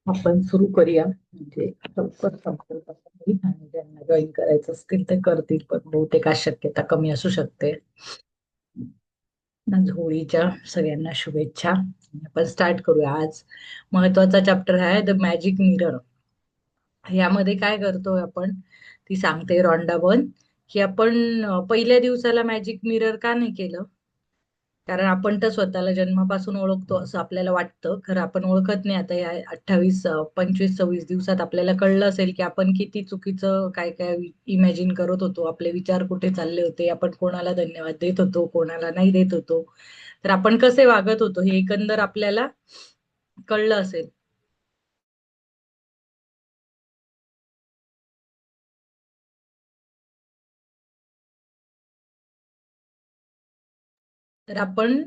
आपण सुरू करूया म्हणजे लवकर संपेल तसं नाही आणि ज्यांना जॉईन करायचं असतील ते करतील पण बहुतेक आज शक्यता कमी असू शकते. आज होळीच्या सगळ्यांना शुभेच्छा. आपण स्टार्ट करूया. आज महत्वाचा चॅप्टर आहे द मॅजिक मिरर. यामध्ये काय करतोय आपण ती सांगते रॉन्डा वन की आपण पहिल्या दिवसाला मॅजिक मिरर का नाही केलं. कारण आपण तर स्वतःला जन्मापासून ओळखतो असं आपल्याला वाटतं, खरं आपण ओळखत नाही. आता या 28 25 26 दिवसात आपल्याला कळलं असेल की आपण किती चुकीचं काय काय इमॅजिन करत होतो, आपले विचार कुठे चालले होते, आपण कोणाला धन्यवाद देत होतो, कोणाला नाही देत होतो, तर आपण कसे वागत होतो हे एकंदर आपल्याला कळलं असेल. तर आपण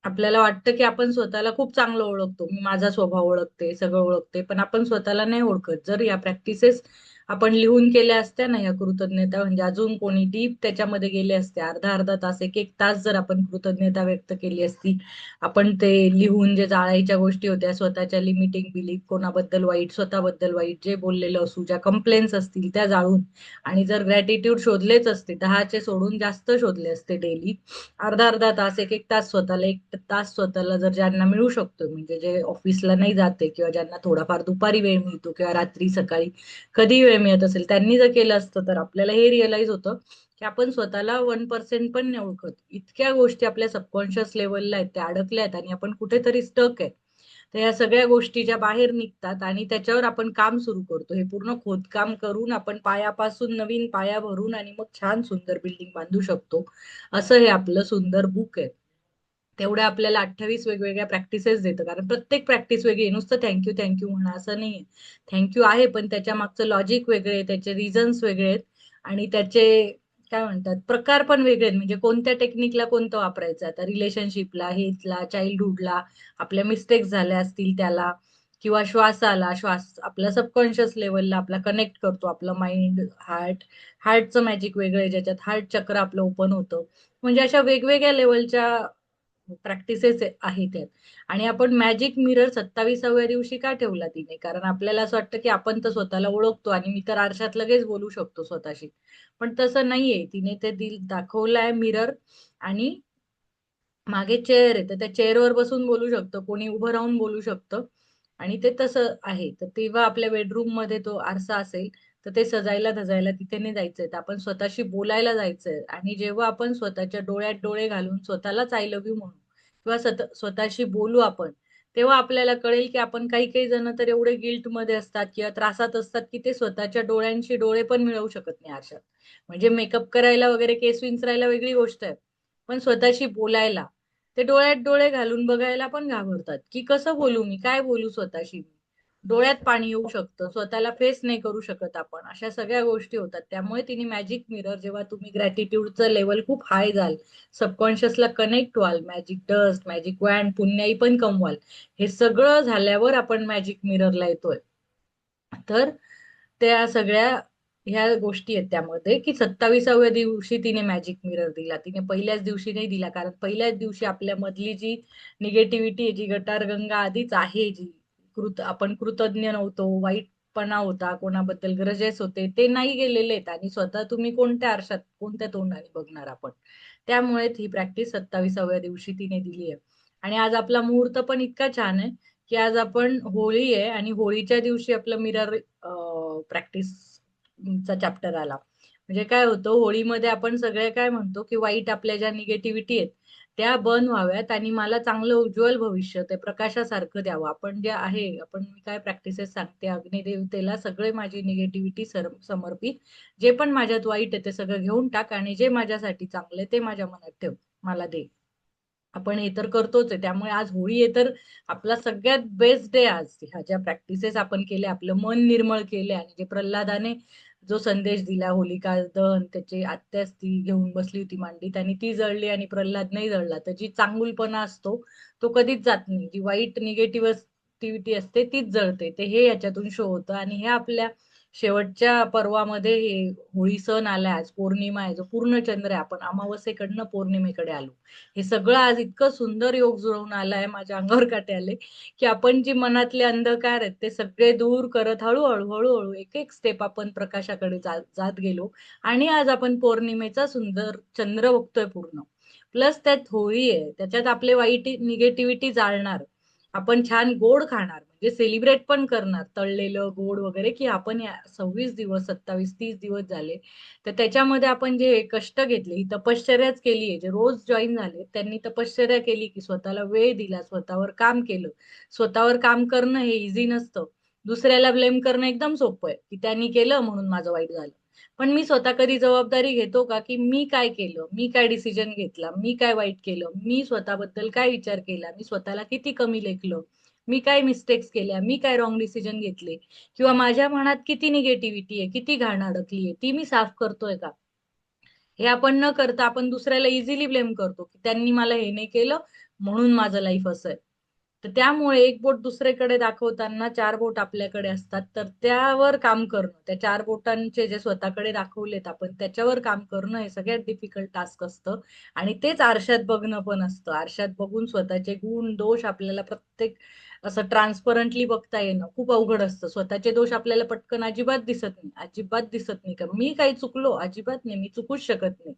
आपल्याला वाटतं की आपण स्वतःला खूप चांगलं ओळखतो, मी माझा स्वभाव ओळखते, सगळं ओळखते, पण आपण स्वतःला नाही ओळखत. जर या प्रॅक्टिसेस आपण लिहून केल्या असत्या ना, या कृतज्ञता म्हणजे अजून कोणी डीप त्याच्यामध्ये गेले असते, अर्धा अर्धा तास, एक एक तास जर आपण कृतज्ञता व्यक्त केली असती, आपण ते लिहून जे जाळायच्या गोष्टी होत्या, स्वतःच्या लिमिटिंग बिलीफ, कोणाबद्दल वाईट, स्वतःबद्दल वाईट जे बोललेलं असू, ज्या कंप्लेंट्स असतील त्या जाळून, आणि जर ग्रॅटिट्यूड शोधलेच असते, 10चे सोडून जास्त शोधले असते डेली, अर्धा अर्धा तास, एक एक तास स्वतःला, एक तास स्वतःला जर ज्यांना मिळू शकतो, म्हणजे जे ऑफिसला नाही जाते किंवा ज्यांना थोडाफार दुपारी वेळ मिळतो किंवा रात्री सकाळी कधी वेळ मिळत असेल, त्यांनी जर केलं असतं तर आपल्याला हे रिअलाइज होतं की आपण स्वतःला 1% पण नाही ओळखत. इतक्या गोष्टी आपल्या सबकॉन्शियस लेवलला आहेत, त्या अडकल्या आहेत आणि आपण कुठेतरी स्टक आहे. तर या सगळ्या गोष्टी ज्या बाहेर निघतात आणि त्याच्यावर आपण काम सुरू करतो, हे पूर्ण खोदकाम करून आपण पायापासून नवीन पाया भरून आणि मग छान सुंदर बिल्डिंग बांधू शकतो. असं हे आपलं सुंदर बुक आहे. तेवढ्या आपल्याला 28 वेगवेगळ्या प्रॅक्टिसेस देतं, कारण प्रत्येक प्रॅक्टिस वेगळी आहे. नुसतं थँक्यू थँक्यू म्हणा असं नाहीये. थँक्यू आहे, पण त्याच्या मागचं लॉजिक वेगळे आहे, त्याचे रिझन्स वेगळे आहेत आणि त्याचे काय म्हणतात प्रकार पण वेगळे आहेत. म्हणजे कोणत्या टेक्निकला कोणतं वापरायचं, आता रिलेशनशिपला, हेल्थला, चाइल्डहुडला, आपल्या मिस्टेक्स झाल्या असतील त्याला, किंवा श्वासाला, श्वास आपल्या सबकॉन्शियस लेवलला आपला कनेक्ट करतो, आपलं माइंड, हार्टचं मॅजिक वेगळं आहे, ज्याच्यात हार्ट चक्र आपलं ओपन होतं. म्हणजे अशा वेगवेगळ्या लेवलच्या प्रॅक्टिसेस आहेत त्यात. आणि आपण मॅजिक मिरर 27व्या दिवशी का ठेवला तिने, कारण आपल्याला असं वाटतं की आपण तर स्वतःला ओळखतो आणि मी तर आरशात लगेच बोलू शकतो स्वतःशी, पण तसं नाहीये. तिने ते दाखवलंय मिरर, आणि मागे चेअर आहे, तर त्या चेअरवर बसून बोलू शकतं, कोणी उभं राहून बोलू शकतं, आणि ते तसं आहे. तर तेव्हा आपल्या बेडरूम मध्ये तो आरसा असेल, तर ते सजायला धजायला तिथे नाही जायचंय, तर आपण स्वतःशी बोलायला जायचंय. आणि जेव्हा आपण स्वतःच्या डोळ्यात डोळे घालून स्वतःलाच आय लव्ह यू म्हणू किंवा स्वतःशी बोलू आपण, तेव्हा आपल्याला कळेल की आपण काही काही जण तर एवढे गिल्ट मध्ये असतात किंवा त्रासात असतात की ते स्वतःच्या डोळ्यांशी डोळे पण मिळवू शकत नाही आरशात. म्हणजे मेकअप करायला वगैरे, केस विंचरायला वेगळी गोष्ट आहे, पण स्वतःशी बोलायला ते डोळ्यात डोळे घालून बघायला पण घाबरतात की कसं बोलू, मी काय बोलू स्वतःशी, डोळ्यात पाणी येऊ शकतं, स्वतःला फेस नाही करू शकत आपण, अशा सगळ्या गोष्टी होतात. त्यामुळे तिने मॅजिक मिरर, जेव्हा तुम्ही ग्रॅटिट्यूडचं लेवल खूप हाय जाल, सबकॉन्शियसला कनेक्ट व्हाल, मॅजिक डस्ट, मॅजिक वॅन्ड, पुण्याई पण कमवाल, हे सगळं झाल्यावर आपण मॅजिक मिररला येतोय. तर त्या सगळ्या ह्या गोष्टी आहेत त्यामध्ये, की 27व्या दिवशी तिने मॅजिक मिरर दिला. तिने पहिल्याच दिवशी नाही दिला, कारण पहिल्याच दिवशी आपल्या मधली जी निगेटिव्हिटी आहे, जी गटारगंगा आधीच आहे, जी आपण कृतज्ञ नव्हतो, वाईटपणा होता, कोणाबद्दल ग्रजेस होते, ते नाही गेलेले आहेत. आणि स्वतः तुम्ही कोणत्या आरशात, कोणत्या तोंडाने बघणार आपण, त्यामुळे ही प्रॅक्टिस 27व्या दिवशी तिने दिली आहे. आणि आज आपला मुहूर्त पण इतका छान आहे की आज आपण होळी आहे, आणि होळीच्या दिवशी आपलं मिरर प्रॅक्टिसचा चॅप्टर आला. म्हणजे काय होतं, होळीमध्ये आपण सगळे काय म्हणतो की वाईट आपल्या ज्या निगेटिव्हिटी आहेत त्या बर्न व्हाव्यात आणि मला चांगलं उज्ज्वल भविष्य ते प्रकाशासारखं द्यावं. आपण जे आहे, आपण मी काय प्रॅक्टिसेस सांगते, अग्निदेवतेला सगळे माझी निगेटिव्हिटी समर्पित, जे पण माझ्यात वाईट आहे ते सगळं घेऊन टाक, आणि जे माझ्यासाठी चांगलं आहे ते माझ्या मनात ठेव, मला दे. आपण हे तर करतोच आहे. त्यामुळे आज होळी आहे, तर आपला सगळ्यात बेस्ट डे आज. ह्या ज्या प्रॅक्टिसेस आपण केल्या, आपलं मन निर्मळ केले, आणि जे प्रल्हादाने जो संदेश दिला, होलिका दहन, त्याची आत्याच ती घेऊन बसली होती मांडीत आणि ती जळली आणि प्रल्हाद नाही जळला, तर जी चांगुलपणा असतो तो कधीच जात नाही, जी वाईट निगेटिव्हिटी असते तीच जळते. ते हे याच्यातून शो होतं, आणि हे आपल्या शेवटच्या पर्वामध्ये हे होळी सण आलाय, आज पौर्णिमा आहे, जो पूर्ण चंद्र आहे, आपण अमावस्येकडनं पौर्णिमेकडे आलो. हे सगळं आज इतकं सुंदर योग जुळवून आलाय, माझ्या अंगावर काटे आले, की आपण जी मनातले अंधकार आहेत ते सगळे दूर करत हळूहळू हळूहळू एक एक स्टेप आपण प्रकाशाकडे जात जात गेलो. आणि आज आपण पौर्णिमेचा सुंदर चंद्र बघतोय पूर्ण. प्लस त्यात होळी आहे, त्याच्यात आपले वाईट निगेटिव्हिटी जाळणार. आपण छान गोड खाणार, म्हणजे सेलिब्रेट पण करणार तळलेलं गोड वगैरे, की आपण या 26 दिवस, 27-30 दिवस झाले, तर त्याच्यामध्ये आपण जे कष्ट घेतले, ही तपश्चर्याच केली आहे. जे रोज जॉईन झाले त्यांनी तपश्चर्या केली, की स्वतःला वेळ दिला, स्वतःवर काम केलं. स्वतःवर काम करणं हे इझी नसतं. दुसऱ्याला ब्लेम करणं एकदम सोपं आहे, की त्यांनी केलं म्हणून माझं वाईट झालं. पण मी स्वतः कधी जबाबदारी घेतो का, की मी काय केलं, मी काय डिसिजन घेतला, मी काय वाईट केलं, मी स्वतःबद्दल काय विचार केला, मी स्वतःला किती कमी लेखलं, मी काय मिस्टेक्स केल्या, मी काय रॉंग डिसिजन घेतले, किंवा माझ्या मनात किती निगेटिव्हिटी आहे, किती घाण अडकली आहे, ती मी साफ करतोय का? हे आपण न करता आपण दुसऱ्याला इझिली ब्लेम करतो, की त्यांनी मला हे नाही केलं म्हणून माझं लाईफ असं आहे. तर त्यामुळे एक बोट दुसरीकडे दाखवताना चार बोट आपल्याकडे असतात. तर त्यावर काम करणं, त्या चार बोटांचे जे स्वतःकडे दाखवलेत आपण त्याच्यावर काम करणं हे सगळ्यात डिफिकल्ट टास्क असतं. आणि तेच आरशात बघणं पण असतं. आरशात बघून स्वतःचे गुण, दोष आपल्याला प्रत्येक असं ट्रान्सपरंटली बघता येणं खूप अवघड असतं. स्वतःचे दोष आपल्याला पटकन अजिबात दिसत नाही, अजिबात दिसत नाही. का मी काही चुकलो? अजिबात नाही, मी चुकूच शकत नाही.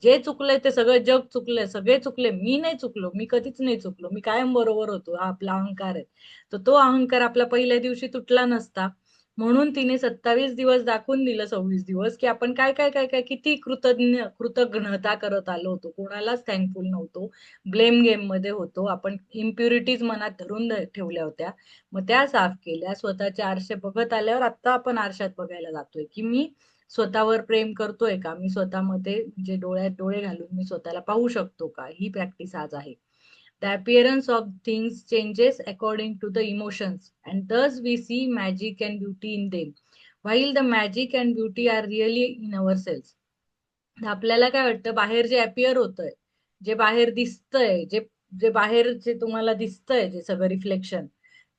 जे चुकलंय ते सगळं जग चुकलंय, सगळे चुकले, मी नाही चुकलो, मी कधीच नाही चुकलो, मी कायम बरोबर होतो. हा आपला अहंकार आहे. तर तो अहंकार आपला पहिल्या दिवशी तुटला नसता. म्हणून तिने 27 दिवस दाखवून दिलं, 26 दिवस, की आपण काय काय काय काय किती कृतज्ञता करत आलो होतो, कोणालाच थँकफुल नव्हतो, ब्लेम गेम मध्ये होतो आपण, इम्प्युरिटीज मनात धरून ठेवल्या होत्या. मग त्या साफ केल्या. स्वतःचे आरसे बघत आल्यावर आता आपण आरशात बघायला जातोय, की मी स्वतःवर प्रेम करतोय का, मी स्वतःमध्ये म्हणजे डोळ्यात डोळे घालून मी स्वतःला पाहू शकतो का, ही प्रॅक्टिस आज आहे. The appearance of things changes according to the emotions, and thus we see magic and beauty in them, while the magic and beauty are really in ourselves. आपल्याला काय वाटतं, बाहेर जे अपियर होतंय, जे बाहेर दिसतंय, जे जे बाहेर जे तुम्हाला दिसतंय, जे सगळं रिफ्लेक्शन,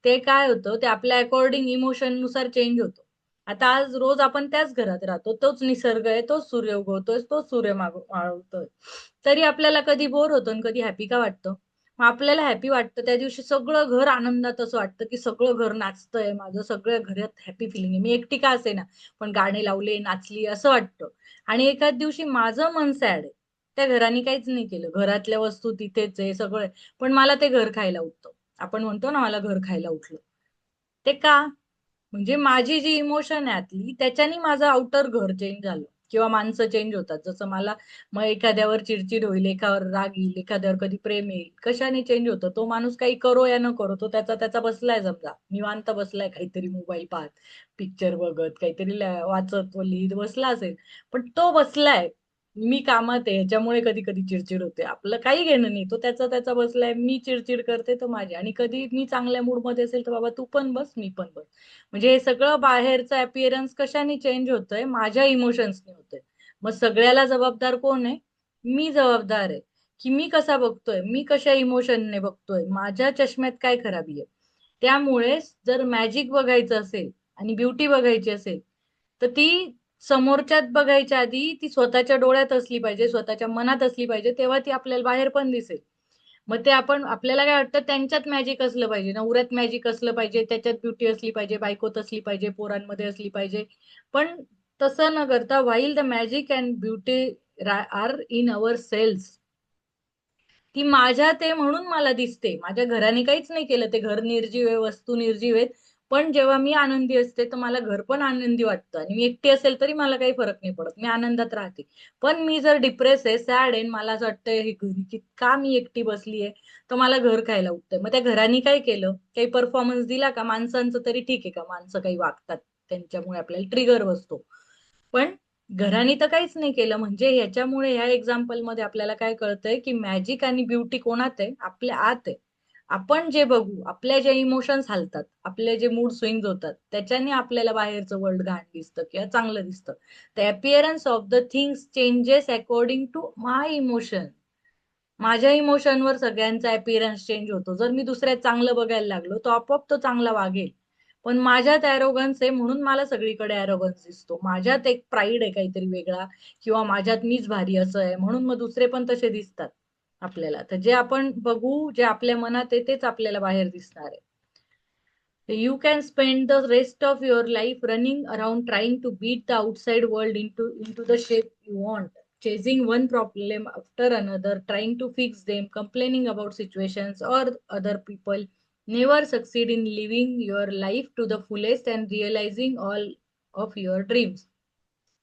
ते काय होतं, ते आपल्या अकॉर्डिंग इमोशन नुसार चेंज होतं. आता आज रोज आपण त्याच घरात राहतो, तोच निसर्ग आहे, तोच सूर्य उगवतोय, तोच सूर्य मावळतोय, तरी आपल्याला कधी बोर होतं आणि कधी हॅपी का वाटतं? मग आपल्याला हॅपी वाटतं त्या दिवशी सगळं घर आनंदात, असं वाटतं की सगळं घर नाचतंय, माझं सगळ्या घरात हॅपी फिलिंग आहे, मी एकटी का असे ना, पण गाणे लावले, नाचली, असं वाटतं. आणि एखाद दिवशी माझं मन सॅड आहे, त्या घराने काहीच नाही केलं, घरातल्या वस्तू तिथेच आहे, सगळं आहे, पण मला ते घर खायला उठतं. आपण म्हणतो ना, मला घर खायला उठलं. ते का? म्हणजे माझी जी इमोशन आहे आतली, त्याच्याने माझं आउटर घर चेंज झालं. किंवा माणसं चेंज होतात. जसं मला मग एखाद्यावर चिडचिड होईल, एकावर राग येईल, एखाद्यावर कधी प्रेम येईल. कशाने चेंज होतं? तो माणूस काही करो या न करो, तो त्याचा त्याचा बसलाय समजा. निवांत बसलाय काहीतरी मोबाईल पाहत, पिक्चर बघत, काहीतरी वाचत व लिहित बसला असेल. पण तो बसलाय. मी कामात आहे, ह्याच्यामुळे कधी कधी चिडचिड होते. आपलं काही घेणं नाही. तो त्याचा त्याचा बसलाय, मी चिडचिड करते तर माझी. आणि कधी मी चांगल्या मूडमध्ये असेल तर बाबा तू पण बस, मी पण बस. म्हणजे हे सगळं बाहेरचं अपिअरन्स कशाने चेंज होतंय? माझ्या इमोशन्सने होतंय. मग सगळ्याला जबाबदार कोण आहे? मी जबाबदार आहे. की मी कसा बघतोय, मी कशा इमोशनने बघतोय, माझ्या चष्म्यात काय खराबी आहे. त्यामुळे जर मॅजिक बघायचं असेल आणि ब्युटी बघायची असेल, तर ती समोरच्यात बघायच्या आधी ती स्वतःच्या डोळ्यात असली पाहिजे, स्वतःच्या मनात असली पाहिजे, तेव्हा ती आपल्याला बाहेर पण दिसेल. मग ते आपण, आपल्याला काय वाटतं त्यांच्यात मॅजिक असलं पाहिजे, नवऱ्यात मॅजिक असलं पाहिजे, त्याच्यात ब्युटी असली पाहिजे, बायकोत असली पाहिजे, पोरांमध्ये असली पाहिजे. पण तसं न करता, while the magic and beauty are in our cells, ती माझ्यात आहे म्हणून मला दिसते. माझ्या घराने काहीच नाही केलं, ते घर निर्जीव आहे, वस्तू निर्जीव आहेत. पण जेव्हा मी आनंदी असते तर मला घर पण आनंदी वाटतं, आणि मी एकटी असेल तरी मला काही फरक नाही पडत, मी आनंदात राहते. पण मी जर डिप्रेस आहे, सॅड आहे, मला असं वाटतं हे घरी का मी एकटी बसली आहे, तर मला घर खायला उठतंय. मग त्या घराने काय केलं, काही परफॉर्मन्स दिला का? माणसांचं तरी ठीक आहे का, माणसं काही वागतात, त्यांच्यामुळे आपल्याला ट्रिगर बसतो. पण घराने तर काहीच नाही केलं. म्हणजे ह्याच्यामुळे ह्या एक्झाम्पल मध्ये आपल्याला काय कळतंय, की मॅजिक आणि ब्युटी कोणात आहे? आपल्या आत आहे. आपण जे बघू, आपल्या जे इमोशन्स हालतात, आपले जे मूड स्विंग्स होतात, त्याच्याने आपल्याला बाहेरचं वर्ल्ड घाण दिसतं किंवा चांगलं दिसतं. The appearance of the things changes according to my emotion. माझ्या इमोशनवर सगळ्यांचा अपिअरन्स चेंज होतो. जर मी दुसऱ्यात चांगलं बघायला लागलो, तर आपोआप तो चांगला वागेल. पण माझ्यात ॲरोगन्स आहे म्हणून मला सगळीकडे ॲरोगन्स दिसतो. माझ्यात एक प्राईड आहे काहीतरी वेगळा, किंवा माझ्यात मीच भारी असं आहे म्हणून मग दुसरे पण तसे दिसतात आपल्याला. तर जे आपण बघू, जे आपल्या मनात आहे तेच आपल्याला बाहेर दिसणार आहे. You can spend the rest of your life running around trying to beat the outside world into the shape you want, chasing one problem after another, trying to fix them, complaining about situations or other people. Never succeed in living your life to the fullest and realizing all of your dreams.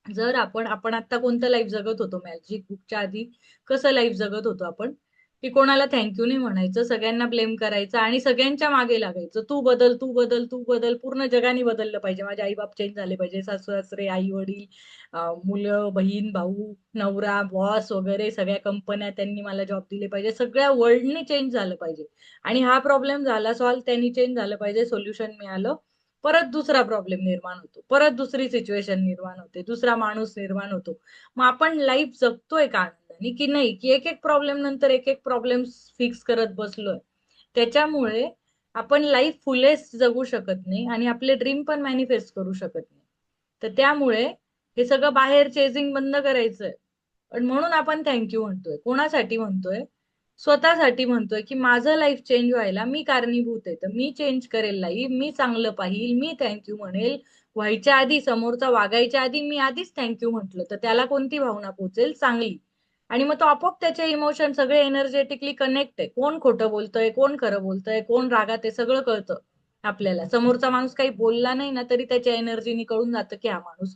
जर आपण आता कोणतं life जगत होतो, magic बुकच्या आधी कसं life जगत होतो आपण, की कोणाला थँक्यू नाही म्हणायचं, सगळ्यांना ब्लेम करायचं आणि सगळ्यांच्या मागे लागायचं. तू बदल, तू बदल, तू बदल. पूर्ण जगाने बदललं पाहिजे. माझे आई-बाप चेंज झाले पाहिजे. सासू-सासरे, आई-वडील, मुलं, बहीण, भाऊ, नवरा, बॉस वगैरे सगळ्या कंपन्या त्यांनी मला जॉब दिले पाहिजे. सगळ्या वर्ल्डने चेंज झालं पाहिजे. आणि हा प्रॉब्लेम झाला सॉल्व्ह, त्यांनी चेंज झालं पाहिजे, सोल्युशन मिळालं. परत दुसरा प्रॉब्लेम निर्माण होतो. परत दुसरी सिच्युएशन निर्माण होते. दुसरा माणूस निर्माण होतो. मग आपण लाईफ जगतोय का आनंदाने की नाही, की एक एक प्रॉब्लेम नंतर एक एक प्रॉब्लेम फिक्स करत बसलोय. त्याच्यामुळे आपण लाईफ फुलेस्ट जगू शकत नाही आणि आपले ड्रीम पण मॅनिफेस्ट करू शकत नाही. तर त्यामुळे हे सगळं बाहेर चेजिंग बंद करायचंय. पण म्हणून आपण थँक्यू म्हणतोय. कोणासाठी म्हणतोय? स्वतःसाठी म्हणतोय, की माझं लाईफ चेंज व्हायला मी कारणीभूत आहे. तर मी चेंज करेल लाईफ, मी चांगलं पाहील, मी थँक्यू म्हणेल. व्हायच्या आधी, समोरचा वागायच्या आधी मी आधीच थँक्यू म्हटलं, तर त्याला कोणती भावना पोहोचेल? चांगली. आणि मग तो आपोआप त्याचे इमोशन सगळे एनर्जेटिकली कनेक्ट आहे. कोण खोटं बोलतंय, कोण खरं बोलतंय, कोण रागात आहे, सगळं कळतं आपल्याला. समोरचा माणूस काही बोलला नाही ना, तरी त्याच्या एनर्जीनी कळून जातं, की हा माणूस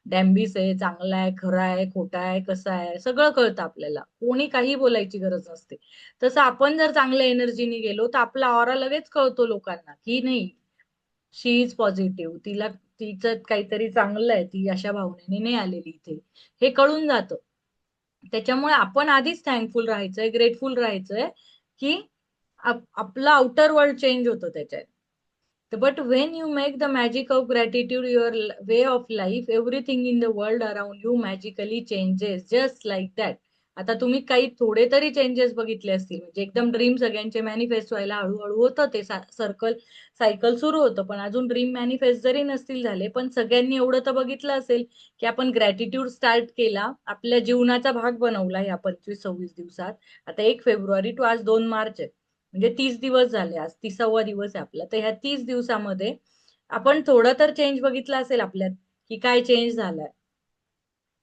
डॅम्बिस आहे, चांगला आहे, खरा आहे, खोटा आहे, कसा आहे, सगळं कळतं आपल्याला. कोणी काही बोलायची गरज नसते. तसं आपण जर चांगल्या एनर्जीने गेलो तर आपला ऑरा लगेच कळतो लोकांना, की नाही, शी इज पॉझिटिव्ह, तिला तिचं काहीतरी चांगलं आहे, ती अशा भावनेने नाही आलेली इथे, हे कळून जातं. त्याच्यामुळे आपण आधीच थँकफुल राहायचंय, ग्रेटफुल राहायचंय, की आपलं आउटर वर्ल्ड चेंज होतं त्याच्यात. But when you make the magic of gratitude your way of life, everything in the world around you magically changes just like that. आता तुम्ही काही थोडे तरी चेंजेस बघितले असतील, म्हणजे एकदम ड्रीम सगळ्यांचे मॅनिफेस्ट व्हायला हळूहळू होतं ते सर्कल, सायकल सुरू होतं. पण अजून ड्रीम मॅनिफेस्ट जरी नसतील झाले, पण सगळ्यांनी एवढं तर बघितलं असेल, की आपण ग्रॅटिट्यूड स्टार्ट केला, आपल्या जीवनाचा भाग बनवला या 25-26 दिवसात. आता 1 फेब्रुवारी टू आज 2 मार्च आहे. म्हणजे 30 दिवस झाले, आज 30वा दिवस आहे आपला. तर ह्या 30 दिवसामध्ये आपण थोडं तर चेंज बघितलं असेल आपल्यात, की काय चेंज झालाय.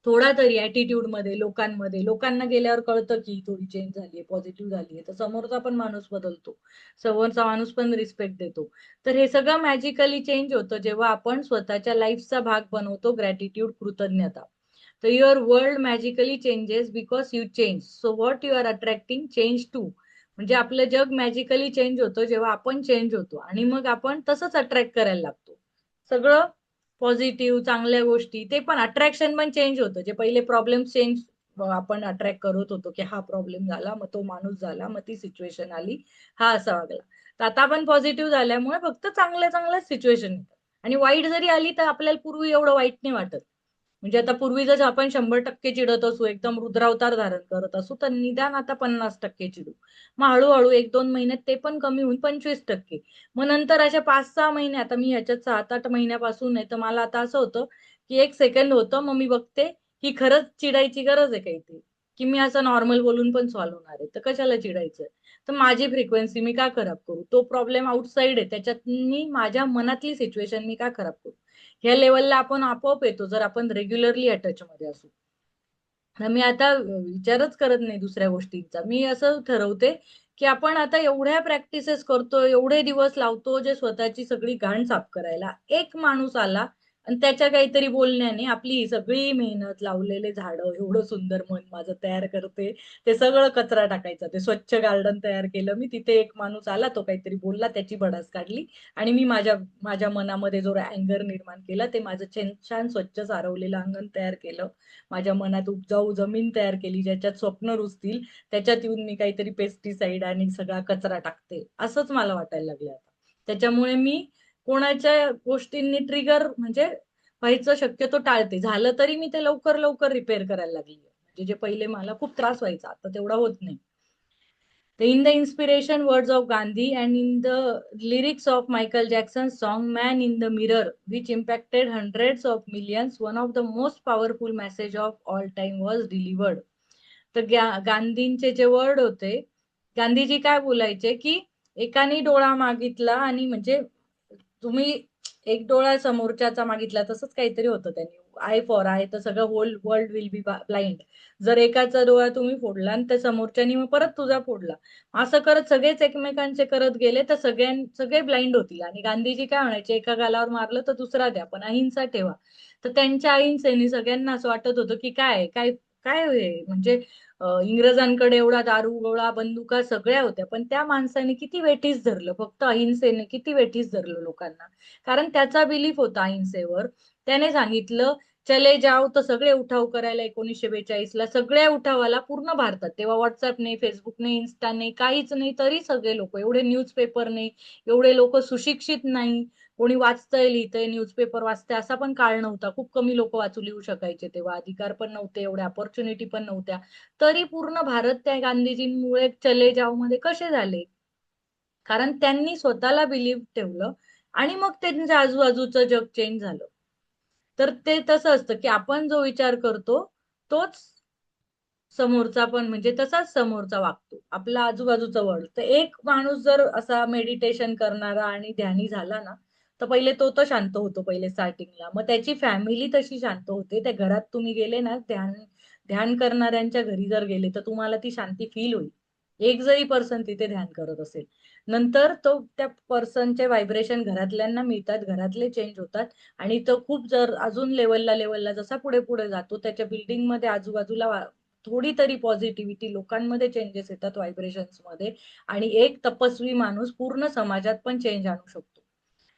थोडा तरी ऍटिट्यूड मध्ये, लोकांना गेल्यावर कळतं की थोडी चेंज झालीये, पॉझिटिव्ह झालीये. तर समोरचा पण माणूस बदलतो, समोरचा माणूस पण रिस्पेक्ट देतो. तर हे सगळं मॅजिकली चेंज होतं जेव्हा आपण स्वतःच्या लाईफचा भाग बनवतो ग्रॅटिट्यूड, कृतज्ञता. तर your world magically changes because you change. So what you are attracting change too. म्हणजे आपलं जग मॅजिकली चेंज होतं जेव्हा आपण चेंज होतो, आणि मग आपण तसंच अट्रॅक्ट करायला लागतो. सगळं पॉझिटिव्ह, चांगल्या गोष्टी, ते पण अट्रॅक्शन पण चेंज होतं. जे पहिले प्रॉब्लेम चेंज आपण अट्रॅक्ट करत होतो, की हा प्रॉब्लेम झाला, मग तो माणूस झाला, मग ती सिच्युएशन आली, हा असा वागला. तर आता आपण पॉझिटिव्ह झाल्यामुळे फक्त चांगल्या चांगल्या सिच्युएशन येतात. आणि वाईट जरी आली तर आपल्याला पूर्वी एवढं वाईट नाही वाटत. म्हणजे आता पूर्वी जर आपण 100% चिडत असू, एकदम रुद्रावतार धारण करत असू, तर निदान आता 50% चिडू. मग हळूहळू 1-2 महिन्यात ते पण कमी होऊन 25%. मग नंतर अशा 5-6 महिने, आता मी ह्याच्यात 7-8 महिन्यापासून आहे, तर मला आता असं होतं, की 1 सेकंड होतं, मग मी बघते, की खरंच चिडायची गरज आहे काहीतरी, की मी असं नॉर्मल बोलून पण सॉल्व्ह होणार आहे. तर कशाला चिडायचं? तर माझी फ्रिक्वेन्सी मी का खराब करू? तो प्रॉब्लेम आउटसाइड आहे, त्याच्यात मी माझ्या मनातली सिच्युएशन मी का खराब करू? ह्या लेवलला आपण आपोआप येतो जर आपण रेग्युलरली या टचमध्ये असू. तर मी आता विचारच करत नाही दुसऱ्या गोष्टींचा. मी असं ठरवते, की आपण आता एवढ्या प्रॅक्टिसेस करतो, एवढे दिवस लावतो जे स्वतःची सगळी घाण साफ करायला. एक माणूस आला आणि त्याच्या काहीतरी बोलण्याने आपली ही सगळी मेहनत, लावलेले झाडं, एवढं सुंदर मन माझं तयार करते, ते सगळं कचरा टाकायचा. ते स्वच्छ गार्डन तयार केलं मी. तिथे एक माणूस आला, तो काहीतरी बोलला, त्याची भडास काढली आणि मी माझ्या माझ्या मनामध्ये जो अँगर निर्माण केला, ते माझं छान स्वच्छ सारवलेलं अंगण तयार केलं. माझ्या मनात उपजाऊ जमीन तयार केली, ज्याच्यात स्वप्न रुजतील. त्याच्यात येऊन मी काहीतरी पेस्टिसाइड आणि सगळा कचरा टाकते, असंच मला वाटायला लागलं आता. त्याच्यामुळे मी कोणाच्या गोष्टींनी ट्रिगर म्हणजे व्हायचं शक्यतो टाळते. झालं तरी मी ते लवकर लवकर रिपेअर करायला लागली. म्हणजे जे पहिले मला खूप त्रास व्हायचा, आता तेवढा होत नाही. In the inspiration words of Gandhi and in the lyrics of Michael Jackson's song Man in the Mirror, which impacted hundreds of millions, one of the most powerful message of all time was delivered. तर गांधींचे जे word होते, गांधीजी काय बोलायचे की एकाने डोळा मागितला आणि म्हणजे तुम्ही एक डोळा समोरच्याचा मागितला तसंच काहीतरी होतं त्यांनी. आय फॉर आय तर सगळं whole world will be blind. जर एकाचा डोळा तुम्ही फोडला आणि त्या समोरच्यानी मग परत तुझा फोडला, असं करत सगळेच एकमेकांचे करत गेले तर सगळे ब्लाइंड होतील. आणि गांधीजी काय म्हणायचे, एका गालावर मारलं तर दुसरा द्या पण अहिंसा ठेवा. तर त्यांच्या अहिंसेने सगळ्यांना असं वाटत होतं की काय काय काय म्हणजे इंग्रजांकडे एवढा दारू गोळा बंदुका सगळ्या होत्या, पण त्या माणसाने किती वेठीस धरलं, फक्त अहिंसेने किती वेठीस धरलं लोकांना. कारण त्याचा बिलीफ होता अहिंसेवर. त्याने सांगितलं चले जाव, तर सगळे उठाव करायला 1942ला सगळ्या उठावाला पूर्ण भारतात, तेव्हा व्हॉट्सअप नाही, फेसबुक नाही, इन्स्टा नाही, काहीच नाही, तरी सगळे लोक एवढे, न्यूजपेपर नाही, एवढे लोक सुशिक्षित नाही, कोणी वाचतंय लिहितंय न्यूजपेपर वाचतंय असा पण काळ नव्हता. खूप कमी लोक वाचू लिहू शकायचे तेव्हा, अधिकार पण नव्हते, एवढ्या ऑपॉर्च्युनिटी पण नव्हत्या. तरी पूर्ण भारत त्या गांधीजींमुळे चले जाव मध्ये कसे झाले, कारण त्यांनी स्वतःला बिलीव्ह ठेवलं आणि मग त्यांच्या आजूबाजूचं जग चेंज झालं. तर ते तसं असतं की आपण जो विचार करतो तोच समोरचा पण म्हणजे तसाच समोरचा वागतो, आपला आजूबाजूचा वर्ल्ड. तर एक माणूस जर असा मेडिटेशन करणारा आणि ध्यानी झाला ना, तर पहिले तो तर शांत होतो पहिले स्टार्टिंगला, मग त्याची फॅमिली तशी शांत होते. त्या घरात तुम्ही गेले ना, ध्यान ध्यान करणाऱ्यांच्या घरी जर गेले तर तुम्हाला ती शांती फील होईल. एक जरी पर्सन तिथे ध्यान करत असेल, नंतर तो त्या पर्सनचे व्हायब्रेशन घरातल्यांना मिळतात, घरातले चेंज होतात. आणि तो खूप जर अजून लेवलला जसा पुढे पुढे जातो, त्याच्या बिल्डिंगमध्ये आजूबाजूला थोडी तरी पॉझिटिव्हिटी, लोकांमध्ये चेंजेस येतात व्हायब्रेशन्स मध्ये. आणि एक तपस्वी माणूस पूर्ण समाजात पण चेंज आणू शकतो.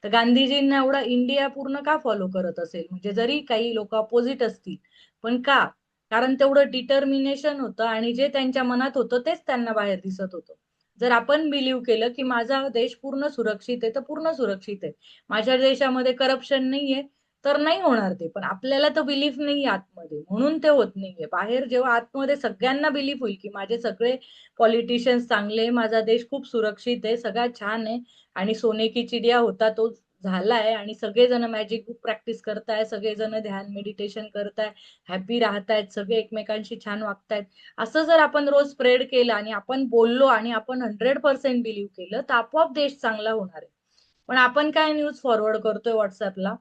तर गांधीजींना एवढा इंडिया पूर्ण का फॉलो करत असेल, म्हणजे जरी काही लोक अपोजिट असतील, पण का? कारण तेवढं डिटर्मिनेशन होतं आणि जे त्यांच्या मनात होतं तेच त्यांना बाहेर दिसत होतं. जर आपण बिलीव्ह केलं की माझा देश पूर्ण सुरक्षित आहे, तर पूर्ण सुरक्षित आहे. माझ्या देशामध्ये करप्शन नाहीये, तर नाही होणार ते. पण आपल्याला तो बिलीफ नाही आतमध्ये, म्हणून ते होत नाहीये. बाहेर जेव्हा आतमध्ये सगळ्यांना बिलीफ होईल की माझे सगळे पॉलिटिशियन्स चांगले, माझा देश खूप सुरक्षित आहे, सगळ्यात छान आहे, आणि सोने की चिडिया होता तो झालाय, आणि सगळेजण मॅजिक बुक प्रॅक्टिस करताय, सगळेजण ध्यान मेडिटेशन करताय, हॅपी राहतायत, सगळे एकमेकांशी छान वागतायत, असं जर आपण रोज स्प्रेड केलं आणि आपण बोललो आणि आपण 100% बिलीव्ह केलं, तर आपोआप देश चांगला होणार आहे. पण आपण काय न्यूज फॉरवर्ड करतोय व्हॉट्सअपला,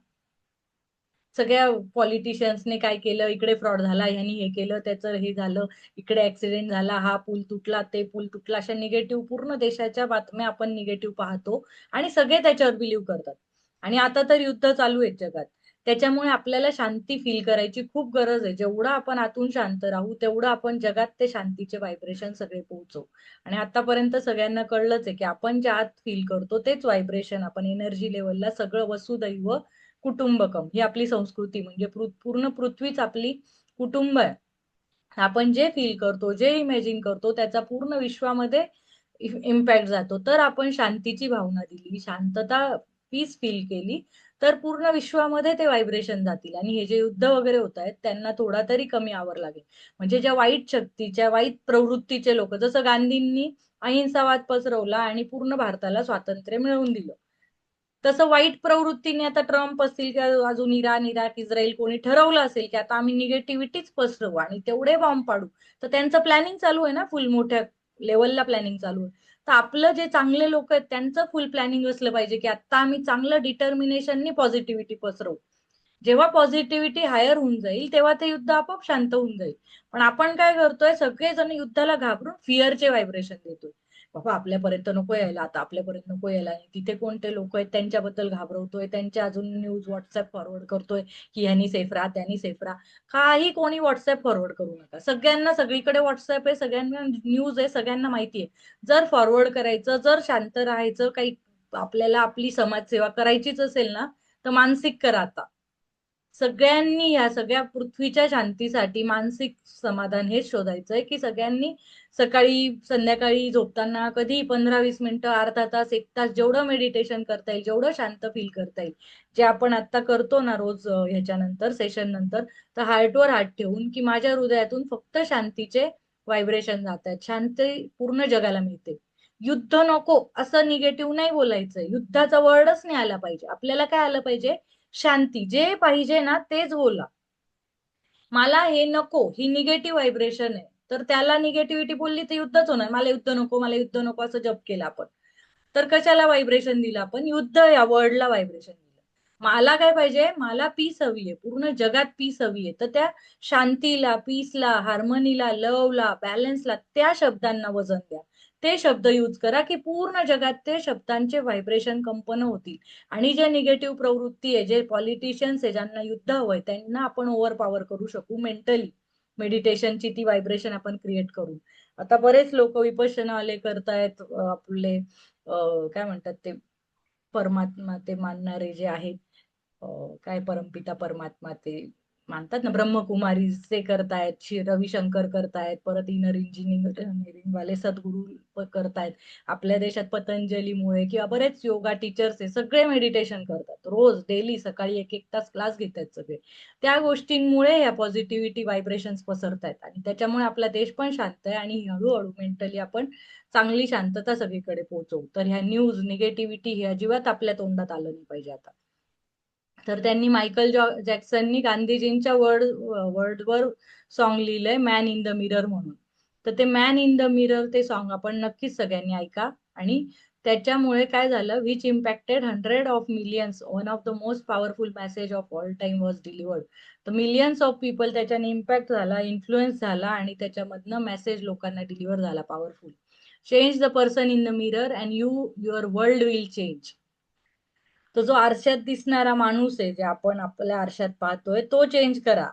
सगळ्या पॉलिटिशियन्सने काय केलं, इकडे फ्रॉड झाला, ह्यांनी हे केलं, त्याचं हे झालं, इकडे ऍक्सिडेंट झाला, हा पूल तुटला, ते पूल तुटला, अशा निगेटिव्ह पूर्ण देशाच्या बातम्या आपण निगेटिव्ह पाहतो आणि सगळे त्याच्यावर बिलीव्ह करतात. आणि आता तर युद्ध चालू आहे जगात. त्याच्यामुळे आपल्याला शांती फील करायची खूप गरज आहे. जेवढं आपण आतून शांत राहू, तेवढं आपण जगात ते शांतीचे व्हायब्रेशन सगळे पोहोचवू. आणि आतापर्यंत सगळ्यांना कळलंच आहे की आपण जे आत फील करतो तेच व्हायब्रेशन आपण एनर्जी लेवलला सगळं, वसुदैव कुटुंबकम ही आपली संस्कृती, म्हणजे पूर्ण पृथ्वीच आपली कुटुंब आहे. आपण जे फील करतो, जे इमॅजिन करतो, त्याचा पूर्ण विश्वामध्ये इम्पॅक्ट जातो. तर आपण शांतीची भावना दिली, शांतता, पीस फील केली, तर पूर्ण विश्वामध्ये ते व्हायब्रेशन जातील आणि हे जे युद्ध वगैरे होत आहेत त्यांना थोडा तरी कमी आवर लागेल. म्हणजे ज्या वाईट शक्तीच्या, वाईट प्रवृत्तीचे लोक, जसं गांधींनी अहिंसावाद पसरवला आणि पूर्ण भारताला स्वातंत्र्य मिळवून दिलं, तसं वाईट प्रवृत्तीने आता ट्रम्प असतील किंवा अजून इराक, इस्रायल कोणी ठरवलं असेल की आता आम्ही निगेटिव्हिटीच पसरवू आणि तेवढे बॉम्ब पाडू, तर त्यांचं प्लॅनिंग चालू आहे ना, फुल मोठ्या लेवलला प्लॅनिंग चालू आहे. तर आपलं जे चांगले लोक आहेत त्यांचं फुल प्लॅनिंग असलं पाहिजे की आता आम्ही चांगलं डिटर्मिनेशननी पॉझिटिव्हिटी पसरवू. जेव्हा पॉझिटिव्हिटी हायर होऊन जाईल तेव्हा ते युद्ध आपोआप शांत होऊन जाईल. पण आपण काय करतोय, सगळेजण युद्धाला घाबरून फिअरचे व्हायब्रेशन देतोय. बाबा आपल्यापर्यंत नको यायला, आता आपल्यापर्यंत नको यायला, तिथे कोणते लोक आहेत त्यांच्याबद्दल घाबरवतोय, त्यांच्या अजून न्यूज व्हॉट्सअप फॉरवर्ड करतोय की ह्यानी सेफ राहा, त्यांनी सेफ राहा. काही कोणी व्हॉट्सअप फॉरवर्ड करू नका. सगळ्यांना सगळीकडे व्हॉट्सअप आहे, सगळ्यांना न्यूज आहे, सगळ्यांना माहिती आहे. जर फॉरवर्ड करायचं, जर शांत राहायचं, काही आपल्याला आपली समाजसेवा करायचीच असेल ना, तर मानसिक करा आता. सगळ्यांनी या सगळ्या पृथ्वीच्या शांतीसाठी मानसिक समाधान हेच शोधायचंय की सगळ्यांनी सकाळी संध्याकाळी झोपताना कधी 15-20 मिनिटं, अर्धा तास, एक तास, जेवढं मेडिटेशन करता येईल, जेवढं शांत फील करता येईल, जे आपण आता करतो ना रोज, ह्याच्यानंतर सेशन नंतर, तर हार्टवर हात ठेवून की माझ्या हृदयातून फक्त शांतीचे व्हायब्रेशन जात आहेत, शांती पूर्ण जगाला मिळते. युद्ध नको असं निगेटिव्ह नाही बोलायचं, युद्धाचा वर्डच नाही आला पाहिजे. आपल्याला काय आलं पाहिजे, शांती. जे पाहिजे ना तेच बोला. मला हे नको, ही निगेटिव्ह व्हायब्रेशन आहे, तर त्याला निगेटिव्हिटी बोलली तर युद्धच होणार. मला युद्ध नको, मला युद्ध नको असं जप केलं आपण, तर कशाला व्हायब्रेशन दिलं आपण, युद्ध या वर्डला व्हायब्रेशन दिलं. मला काय पाहिजे, मला पीस हवी आहे, पूर्ण जगात पीस हवी आहे. तर त्या शांतीला, पीसला, हार्मनीला, लवला, बॅलन्सला, त्या शब्दांना वजन द्या. ते शब्द यूज करा की पूर्ण जगात ते शब्दांचे व्हायब्रेशन कंपन होतील. आणि जे निगेटिव्ह प्रवृत्ती आहे, जे पॉलिटिशियन्स आहे, ज्यांना युद्ध हवंय, त्यांना आपण ओव्हर पॉवर करू शकू मेंटली. मेडिटेशनची ती व्हायब्रेशन आपण क्रिएट करू. आता बरेच लोक विपश्यनावाले करतायत, आपले काय म्हणतात ते, परमात्मा ते मानणारे जे आहेत, काय परमपिता परमात्मा ते मानतात ना, ब्रह्मकुमारी ते करतायत, रविशंकर करतायत, परत इनर इंजिनिअरिंग वाले सद्गुरू करतायत. आपल्या देशात पतंजलीमुळे किंवा बरेच योगा टीचर्स आहे, सगळे मेडिटेशन करतात रोज डेली, सकाळी एक एक तास क्लास घेतात सगळे. त्या गोष्टींमुळे या पॉझिटिव्हिटी व्हायब्रेशन्स पसरत आहेत, आणि त्याच्यामुळे आपला देश पण शांत आहे, आणि हळूहळू मेंटली आपण चांगली शांतता सगळीकडे पोहोचवू. तर ह्या न्यूज निगेटिव्हिटी हे अजिबात आपल्या तोंडात आलं नाही पाहिजे आता. तर त्यांनी जॅक्सननी गांधीजींच्या वर्डवर सॉन्ग लिहिलंय, मॅन इन द मिरर म्हणून. तर ते मॅन इन द मिरर ते सॉन्ग आपण नक्कीच सगळ्यांनी ऐका. आणि त्याच्यामुळे काय झालं, which impacted 100 of millions, one of the most powerful message of all time was delivered. तर मिलियन्स ऑफ पीपल त्याच्याने इम्पॅक्ट झाला, इन्फ्लुएन्स झाला, आणि त्याच्यामधनं मेसेज लोकांना डिलिव्हर झाला powerful. Change the person in the mirror and your world will change. तो जो आरशात दिसणारा माणूस आहे, जे आपण आपल्या आरशात पाहतोय, तो चेंज करा,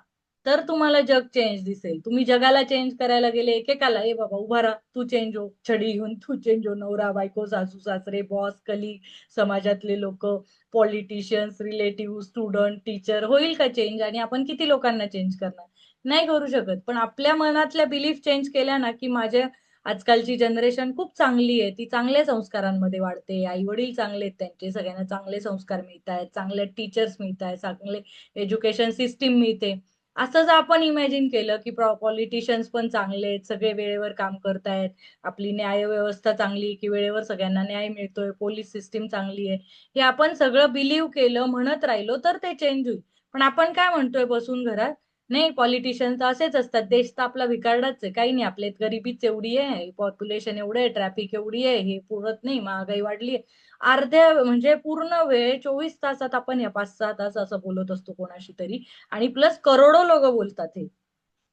तर तुम्हाला जग चेंज दिसेल. तुम्ही जगाला चेंज करायला गेले एकेकाला, ए बाबा उभा राहा, तू चेंज हो, छडी घेऊन तू चेंज हो, नवरा बायको सासू सासरे बॉस कली, समाजातले लोक, पॉलिटिशियन्स, रिलेटिव्ह, स्टुडंट, टीचर, होईल का चेंज? आणि आपण किती लोकांना चेंज करणार? नाही करू शकत. पण आपल्या मनातल्या बिलीफ चेंज केल्या ना, की माझ्या आजकालची जनरेशन खूप चांगली आहे, ती चांगल्या संस्कारांमध्ये वाढते, आई वडील चांगले आहेत, त्यांचे सगळ्यांना चांगले संस्कार मिळत आहेत, चांगले टीचर्स मिळत आहेत, चांगले एज्युकेशन सिस्टीम मिळते. असं जर आपण इमॅजिन केलं की पॉलिटिशियन्स पण चांगले आहेत, सगळे वेळेवर काम करतायत, आपली न्याय व्यवस्था चांगली की वेळेवर सगळ्यांना न्याय मिळतोय, पोलीस सिस्टीम चांगली आहे, हे आपण सगळं बिलीव्ह केलं, म्हणत राहिलो, तर ते चेंज होईल. पण आपण काय म्हणतोय बसून घरात, नाही पॉलिटिशियन तर असेच असतात, देश तर आपला भिकारडाच आहे, काही नाही, आपल्यात गरिबीच एवढी आहे, पॉप्युलेशन एवढं आहे, ट्रॅफिक एवढी आहे, हे पुरत नाही, महागाई वाढली आहे. अर्ध्या म्हणजे पूर्ण वेळ 24 तासात आपण या 5-6 तास असं बोलत असतो कोणाशी तरी. आणि प्लस करोडो लोक बोलतात हे.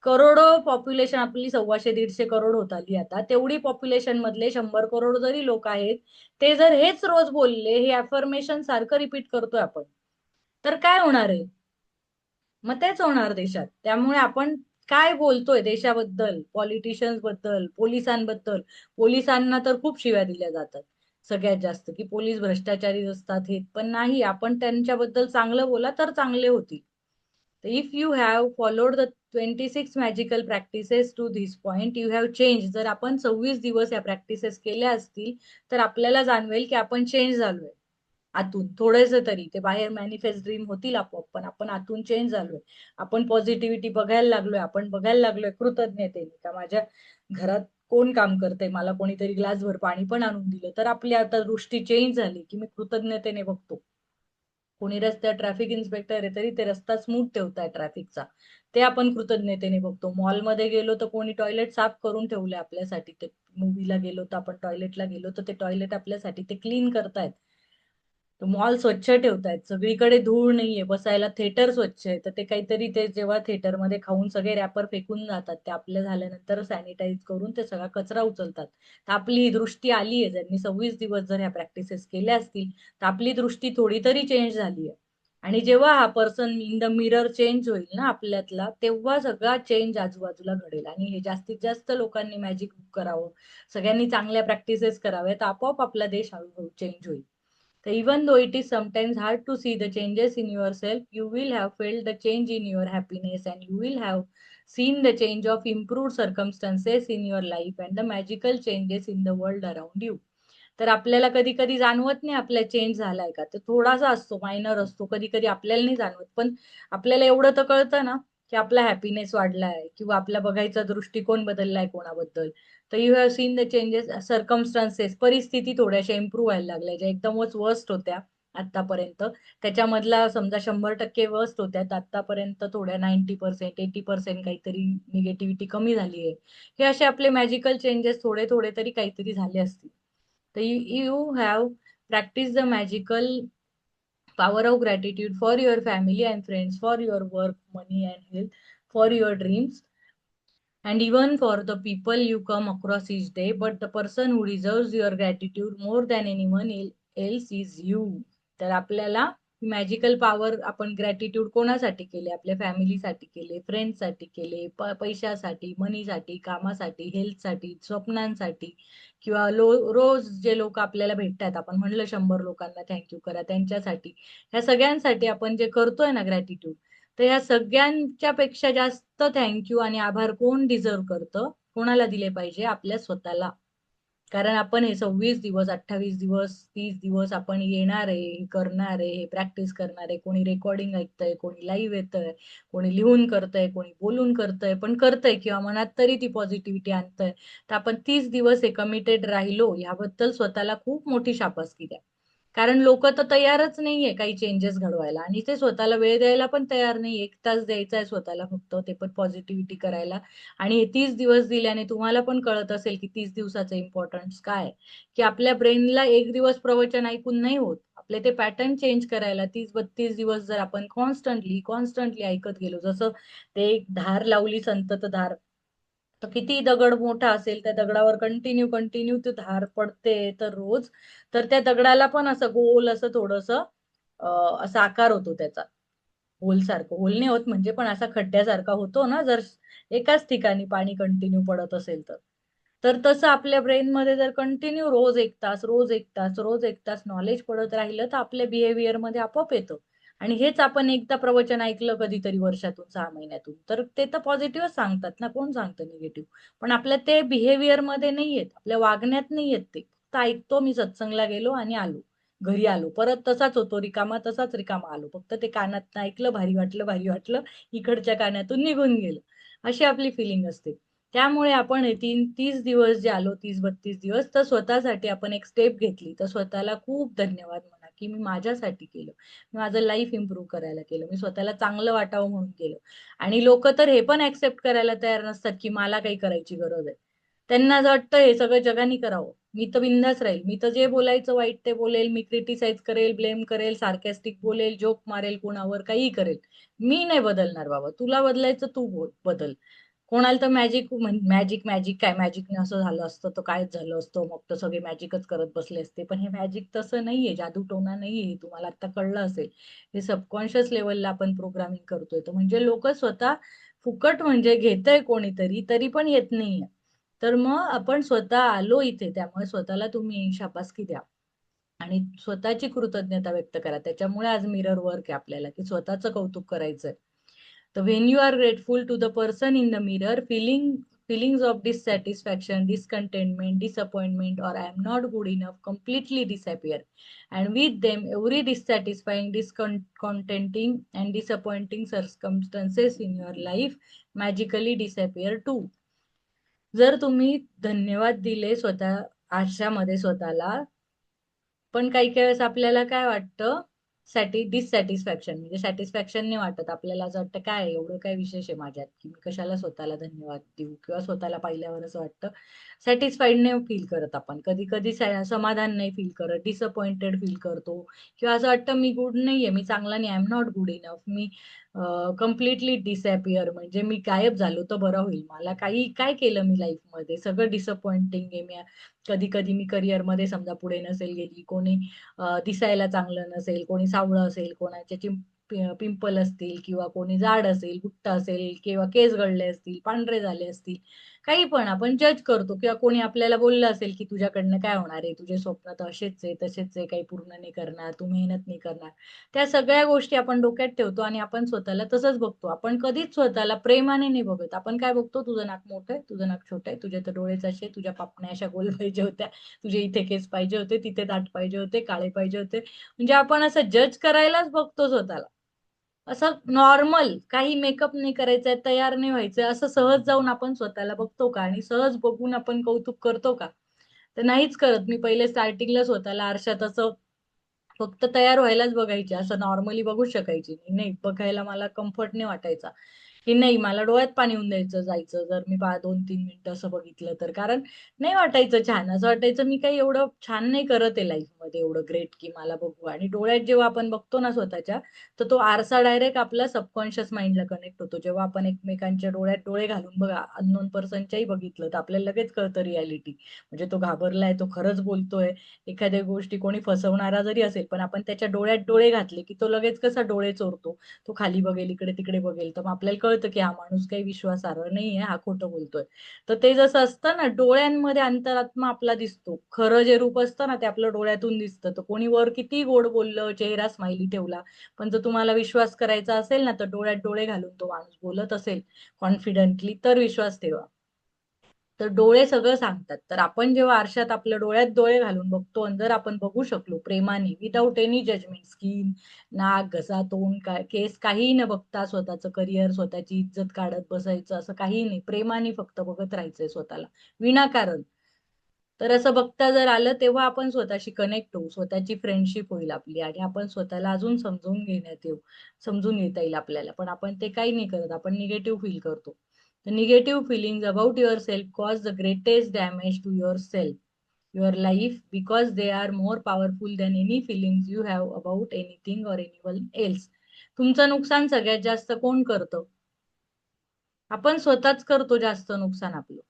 करोडो पॉप्युलेशन आपली 125-150 करोड होत आली आता. तेवढी पॉप्युलेशन मधले 100 करोड जरी लोक आहेत, ते जर हेच रोज बोलले, हे अफर्मेशन सारखं रिपीट करतोय आपण, तर काय होणार आहे? मग तेच होणार देशात. त्यामुळे आपण काय बोलतोय देशाबद्दल, पॉलिटिशियन्स बद्दल, पोलिसांबद्दल. पोलिसांना तर खूप शिव्या दिल्या जातात सगळ्यात जास्त, की पोलीस भ्रष्टाचारी असतात हे. पण नाही, आपण त्यांच्याबद्दल चांगलं बोला तर चांगले होतील. If you have followed the 26 magical practices to this point, you have change. जर आपण 26 दिवस या प्रॅक्टिसेस केल्या असतील, तर आपल्याला जाणवेल की आपण चेंज झालोय आतून थोडेस तरी. ते बाहेर मॅनिफेस्ट ड्रीम होतील आपोआप, पण आपण आतून चेंज झालोय. आपण पॉझिटिव्हिटी बघायला लागलोय, आपण बघायला लागलोय कृतज्ञतेने, का माझ्या घरात कोण काम करतंय, मला कोणीतरी ग्लासभर पाणी पण आणून दिलं, तर आपली आता दृष्टी चेंज झाली, की मी कृतज्ञतेने बघतो. कोणी रस्त्यात ट्रॅफिक इन्स्पेक्टर आहे, तरी ते रस्ता स्मूथ ठेवताय ट्रॅफिकचा, ते आपण कृतज्ञतेने बघतो. मॉलमध्ये गेलो तर कोणी टॉयलेट साफ करून ठेवले आपल्यासाठी, ते मूवीला गेलो तर आपण टॉयलेटला गेलो तर ते टॉयलेट आपल्यासाठी ते क्लीन करतायत. मॉल स्वच्छ ठेवतायत, सगळीकडे धूळ नाहीये, बसायला थिएटर स्वच्छ आहे. तर ते काहीतरी, ते जेव्हा थिएटरमध्ये खाऊन सगळे रॅपर फेकून जातात, ते आपल्या झाल्यानंतर सॅनिटाईज करून ते सगळा कचरा उचलतात. तर आपली ही दृष्टी आली आहे, ज्यांनी 26 दिवस जर ह्या प्रॅक्टिसेस केल्या असतील, तर आपली दृष्टी थोडी तरी चेंज झाली आहे. आणि जेव्हा हा person in the mirror change होईल ना आपल्यातला, तेव्हा सगळा चेंज आजूबाजूला घडेल. आणि हे जास्तीत जास्त लोकांनी मॅजिक करावं, सगळ्यांनी चांगल्या प्रॅक्टिसेस कराव्यात, आपोआप आपला देश हळूहळू चेंज होईल. So even though it is sometimes hard to see the changes in yourself, you will have felt the change in your happiness, and you will have seen the change of improved circumstances in your life and the magical changes in the world around you. तर आपल्याला कधी कधी जाणवत नाही आपल्या change झालाय का, तर थोडासा असतो, मायनर असतो, कधी कधी आपल्याला नाही जाणवत, पण आपल्याला एवढं तर कळतं ना, की आपला हॅपीनेस वाढलाय किंवा आपला बघायचा दृष्टिकोन बदललाय कोणाबद्दल. तर you have seen the changes, circumstances, परिस्थिती थोड्याशा इम्प्रूव्ह व्हायला लागल्या, ज्या एकदमच वर्स्ट होत्या आतापर्यंत. त्याच्यामधला समजा 100% वर्स्ट होत्या, तर आतापर्यंत थोड्या 90%, 80% काहीतरी निगेटिव्हिटी कमी झाली आहे. हे असे आपले मॅजिकल चेंजेस थोडे थोडे तरी काहीतरी झाले असतील. तर you have practice the magical power of gratitude for your family and friends, for your work, money and health, for your dreams, and even for the people you come across each day. But the person who deserves your gratitude more than anyone else is you. तर आपल्याला magical power, आपण gratitude कोणासाठी केले? आपल्या फॅमिलीसाठी केले, फ्रेंड्ससाठी केले, पैशासाठी, मनीसाठी, कामासाठी, हेल्थसाठी, स्वप्नांसाठी, किंवा रोज जे लोक आपल्याला भेटतात, आपण म्हणलं 100 लोकांना थँक्यू करा, त्यांच्यासाठी. ह्या सगळ्यांसाठी आपण जे करतोय ना ग्रॅटिट्यूड, तर ह्या सगळ्यांच्या पेक्षा जास्त थँक्यू आणि आभार कोण डिझर्व करतं? कोणाला दिले पाहिजे? आपल्या स्वतःला. कारण आपण हे 26 दिवस, 28 दिवस, 30 दिवस आपण येणार आहे, करणार आहे, प्रॅक्टिस करणार आहे. कोणी रेकॉर्डिंग ऐकतंय, कोणी लाईव्ह येतंय, कोणी लिहून करतंय, कोणी बोलून करतंय, पण करतंय किंवा मनात तरी ती पॉझिटिव्हिटी आणतंय. तर आपण 30 दिवस हे कमिटेड राहिलो, याबद्दल स्वतःला खूप मोठी शाबासकी द्या. कारण लोक तर तयारच नाहीये काही चेंजेस घडवायला, आणि ते स्वतःला वेळ द्यायला पण तयार नाही. 1 तास द्यायचा आहे स्वतःला फक्त, ते पण पॉझिटिव्हिटी करायला. आणि हे 30 दिवस दिल्याने तुम्हाला पण कळत असेल की 30 दिवसाचं इम्पॉर्टन्स काय, की आपल्या ब्रेनला 1 दिवस प्रवचन ऐकून नाही होत. आपले ते पॅटर्न चेंज करायला 30-32 दिवस जर आपण कॉन्स्टंटली कॉन्स्टंटली ऐकत गेलो, जसं ते एक धार लावली, संततधार, तर किती दगड मोठा असेल, त्या दगडावर कंटिन्यू कंटिन्यू ते धार पडते तर रोज, तर त्या दगडाला पण असं गोल असं थोडस असा आकार होतो त्याचा. होल सारखं, होल नाही होत म्हणजे, पण असा खड्ड्यासारखा होतो ना, जर एकाच ठिकाणी पाणी कंटिन्यू पडत असेल तर. तर तसं आपल्या ब्रेनमध्ये जर कंटिन्यू रोज 1 तास, रोज 1 तास, रोज 1 तास नॉलेज पडत राहिलं, तर आपल्या बिहेवियर मध्ये आपोआप येतं. आणि हेच आपण एकदा प्रवचन ऐकलं कधीतरी वर्षातून, 6 महिन्यातून, तर ते तर पॉझिटिव्हच सांगतात ना, कोण सांगतं निगेटिव्ह? पण आपल्या ते बिहेवियर मध्ये नाही येत, आपल्या वागण्यात नाही येत. ते फक्त ऐकतो, मी सत्संगला गेलो आणि आलो, घरी आलो, परत तसाच होतो रिकामा, तसाच रिकामा आलो, फक्त ते कानात ऐकलं, भारी वाटलं, भारी वाटलं, इकडच्या कानातून निघून गेलं, अशी आपली फिलिंग असते. त्यामुळे आपण हे 30 दिवस जे आलो, 30-32 दिवस, तर स्वतःसाठी आपण एक स्टेप घेतली, तर स्वतःला खूप धन्यवाद म्हणा, की मी माझ्यासाठी केलं, मी माझं लाईफ इम्प्रूव्ह करायला केलं, मी स्वतःला चांगलं वाटावं म्हणून केलं. आणि लोक तर हे पण ऍक्सेप्ट करायला तयार नसतात की मला काही करायची गरज आहे. त्यांना असं वाटतं हे सगळं जगाने करावं, मी तर बिंदास राहील, मी तर जे बोलायचं वाईट ते बोलेल, मी क्रिटिसाइज करेल, ब्लेम करेल, सार्कॅस्टिक बोलेल, जोक मारेल, कोणावर काही करेल, मी नाही बदलणार बाबा. तुला बदलायचं तू बदल. कोणाला तर मॅजिक, मॅजिक मॅजिक काय, मॅजिकने असं झालं असतं तर काय झालं असतं, मग तर सगळे मॅजिकच करत बसले असते. पण हे मॅजिक तसं नाहीये, जादू टोना नाहीये, तुम्हाला आता कळलं असेल. हे सबकॉन्शियस लेवलला आपण प्रोग्रामिंग करतोय. तर म्हणजे लोक स्वतः फुकट म्हणजे घेतय कोणीतरी, तरी पण येत नाहीये. तर मग आपण स्वतः आलो इथे, त्यामुळे स्वतःला तुम्ही शाबासकी द्या आणि स्वतःची कृतज्ञता व्यक्त करा. त्याच्यामुळे आज मिरर वर्क आहे आपल्याला, की स्वतःचं कौतुक करायचंय. तर when you are grateful to the person in the mirror, feelings of dissatisfaction, discontentment, disappointment, or I am not good enough completely disappear. And with them, every dissatisfying, discontenting, and disappointing circumstances in your life magically disappear too. जर तुम्ही धन्यवाद दिले स्वतः आरशामध्ये स्वतःला, पण काही काही वेळेस आपल्याला काय वाटतं, डिससॅटिस्फॅक्शन, म्हणजे सॅटिस्फॅक्शन नाही वाटत आपल्याला. असं वाटतं काय एवढं काय विशेष आहे माझ्यात, की मी कशाला स्वतःला धन्यवाद देऊ, किंवा स्वतःला पाहिल्यावर असं वाटतं सॅटिस्फाईड नाही फील करत. आपण कधी कधी समाधान नाही फील करत, डिसअपॉइंटेड फील करतो, किंवा असं वाटतं मी गुड नाहीये, मी चांगला नाही, I am not good enough, मी कम्प्लिटली डिसअपिअर, म्हणजे मी गायब झालो तर बरं होईल, मला काही काय केलं मी लाईफमध्ये, सगळं डिसअपॉइंटिंग आहे. मी कधी कधी मी करिअरमध्ये समजा पुढे नसेल गेली, कोणी दिसायला चांगलं नसेल, कोणी सावळं असेल, कोणाचे पिंपल असतील, किंवा कोणी जाड असेल, बुट्ट असेल, किंवा केस गळले असतील, पांढरे झाले असतील, काही पण आपण जज करतो. किंवा कोणी आपल्याला बोललं असेल की तुझ्याकडनं काय होणार आहे, तुझे स्वप्न तर असेच आहे तसेच आहे, काही पूर्ण नाही करणार, तू मेहनत नाही करणार. त्या सगळ्या गोष्टी आपण डोक्यात ठेवतो आणि आपण स्वतःला तसंच बघतो. आपण कधीच स्वतःला प्रेमाने नाही बघत. आपण काय बघतो, तुझं नाक मोठं आहे, तुझं नाक छोटं आहे, तुझे तर डोळेच असे, तुझ्या पापण्या अशा गोल पाहिजे होत्या, तुझे इथे केस पाहिजे होते, तिथे दाट पाहिजे होते, काळे पाहिजे होते. म्हणजे आपण असं जज करायलाच बघतो स्वतःला. असं नॉर्मल काही मेकअप नाही करायचंय, तयार नाही व्हायचंय, असं सहज जाऊन आपण स्वतःला बघतो का? आणि सहज बघून आपण कौतुक करतो का? तर नाहीच करत. मी पहिले स्टार्टिंगला स्वतःला आरशात असं फक्त तयार व्हायलाच बघायची, असं नॉर्मली बघू शकायची नाही. बघायला मला कम्फर्ट नाही वाटायचा, की नाही मला डोळ्यात पाणी येऊन द्यायचं जायचं जर मी 2-3 मिनिटं असं बघितलं तर. कारण नाही वाटायचं छान. असं वाटायचं मी काही एवढं छान नाही करत आहे लाईफमध्ये, एवढं ग्रेट की मला बघू. आणि डोळ्यात जेव्हा आपण बघतो ना स्वतःच्या, तर तो आरसा डायरेक्ट आपल्या सबकॉन्शियस माइंडला कनेक्ट होतो. जेव्हा आपण एकमेकांच्या डोळ्यात डोळे घालून बघा अननोन पर्सनच्याही बघितलं तर आपल्याला लगेच कळतं रियालिटी. म्हणजे तो घाबरलाय, तो खरंच बोलतोय. एखाद्या गोष्टी कोणी फसवणारा जरी असेल, पण आपण त्याच्या डोळ्यात डोळे घातले, की तो लगेच कसा डोळे चोरतो. तो खाली बघेल, इकडे-तिकडे बघेल, तर मग आपल्याला कळतं, की हा माणूस काही विश्वासार्ह नाहीये, हा खोटं बोलतोय. तर ते जसं असतं ना, डोळ्यांमध्ये अंतरात्मा आपला दिसतो. खरं जे रूप असतं ना, ते आपलं डोळ्यातून दिसतं. तर कोणी वर कितीही गोड बोललं, चेहरा स्माइली ठेवला, पण जर तुम्हाला विश्वास करायचा असेल ना, तर डोळ्यात डोळे घालून तो माणूस बोलत असेल कॉन्फिडंटली, तर विश्वास ठेवा. तर डोळे सगळं सांगतात. तर आपण जेव्हा आरशात आपल्या डोळ्यात डोळे घालून बघतो आणि जर आपण बघू शकलो प्रेमाने, विदाऊट एनी जजमेंट, स्किन, नाक, घसा, तोंड, काय केस काहीही न बघता स्वतःचं करिअर, स्वतःची इज्जत काढत बसायचं असं काही नाही. प्रेमाने फक्त बघत राहायचंय स्वतःला, विनाकारण. तर असं बघता जर आलं, तेव्हा आपण स्वतःशी कनेक्ट होऊ, स्वतःची फ्रेंडशिप होईल आपली आणि आपण स्वतःला अजून समजून घेण्यात येऊ, समजून घेता येईल आपल्याला. पण आपण ते काही नाही करत, आपण निगेटिव्ह फील करतो. The negative feelings about yourself cause the greatest damage to yourself, your life, because they are more powerful than any feelings you have about anything or anyone else. तुमचं नुकसान सगळ्यात जास्त कोण करतं? आपण स्वतःच करतो जास्त नुकसान आपलं.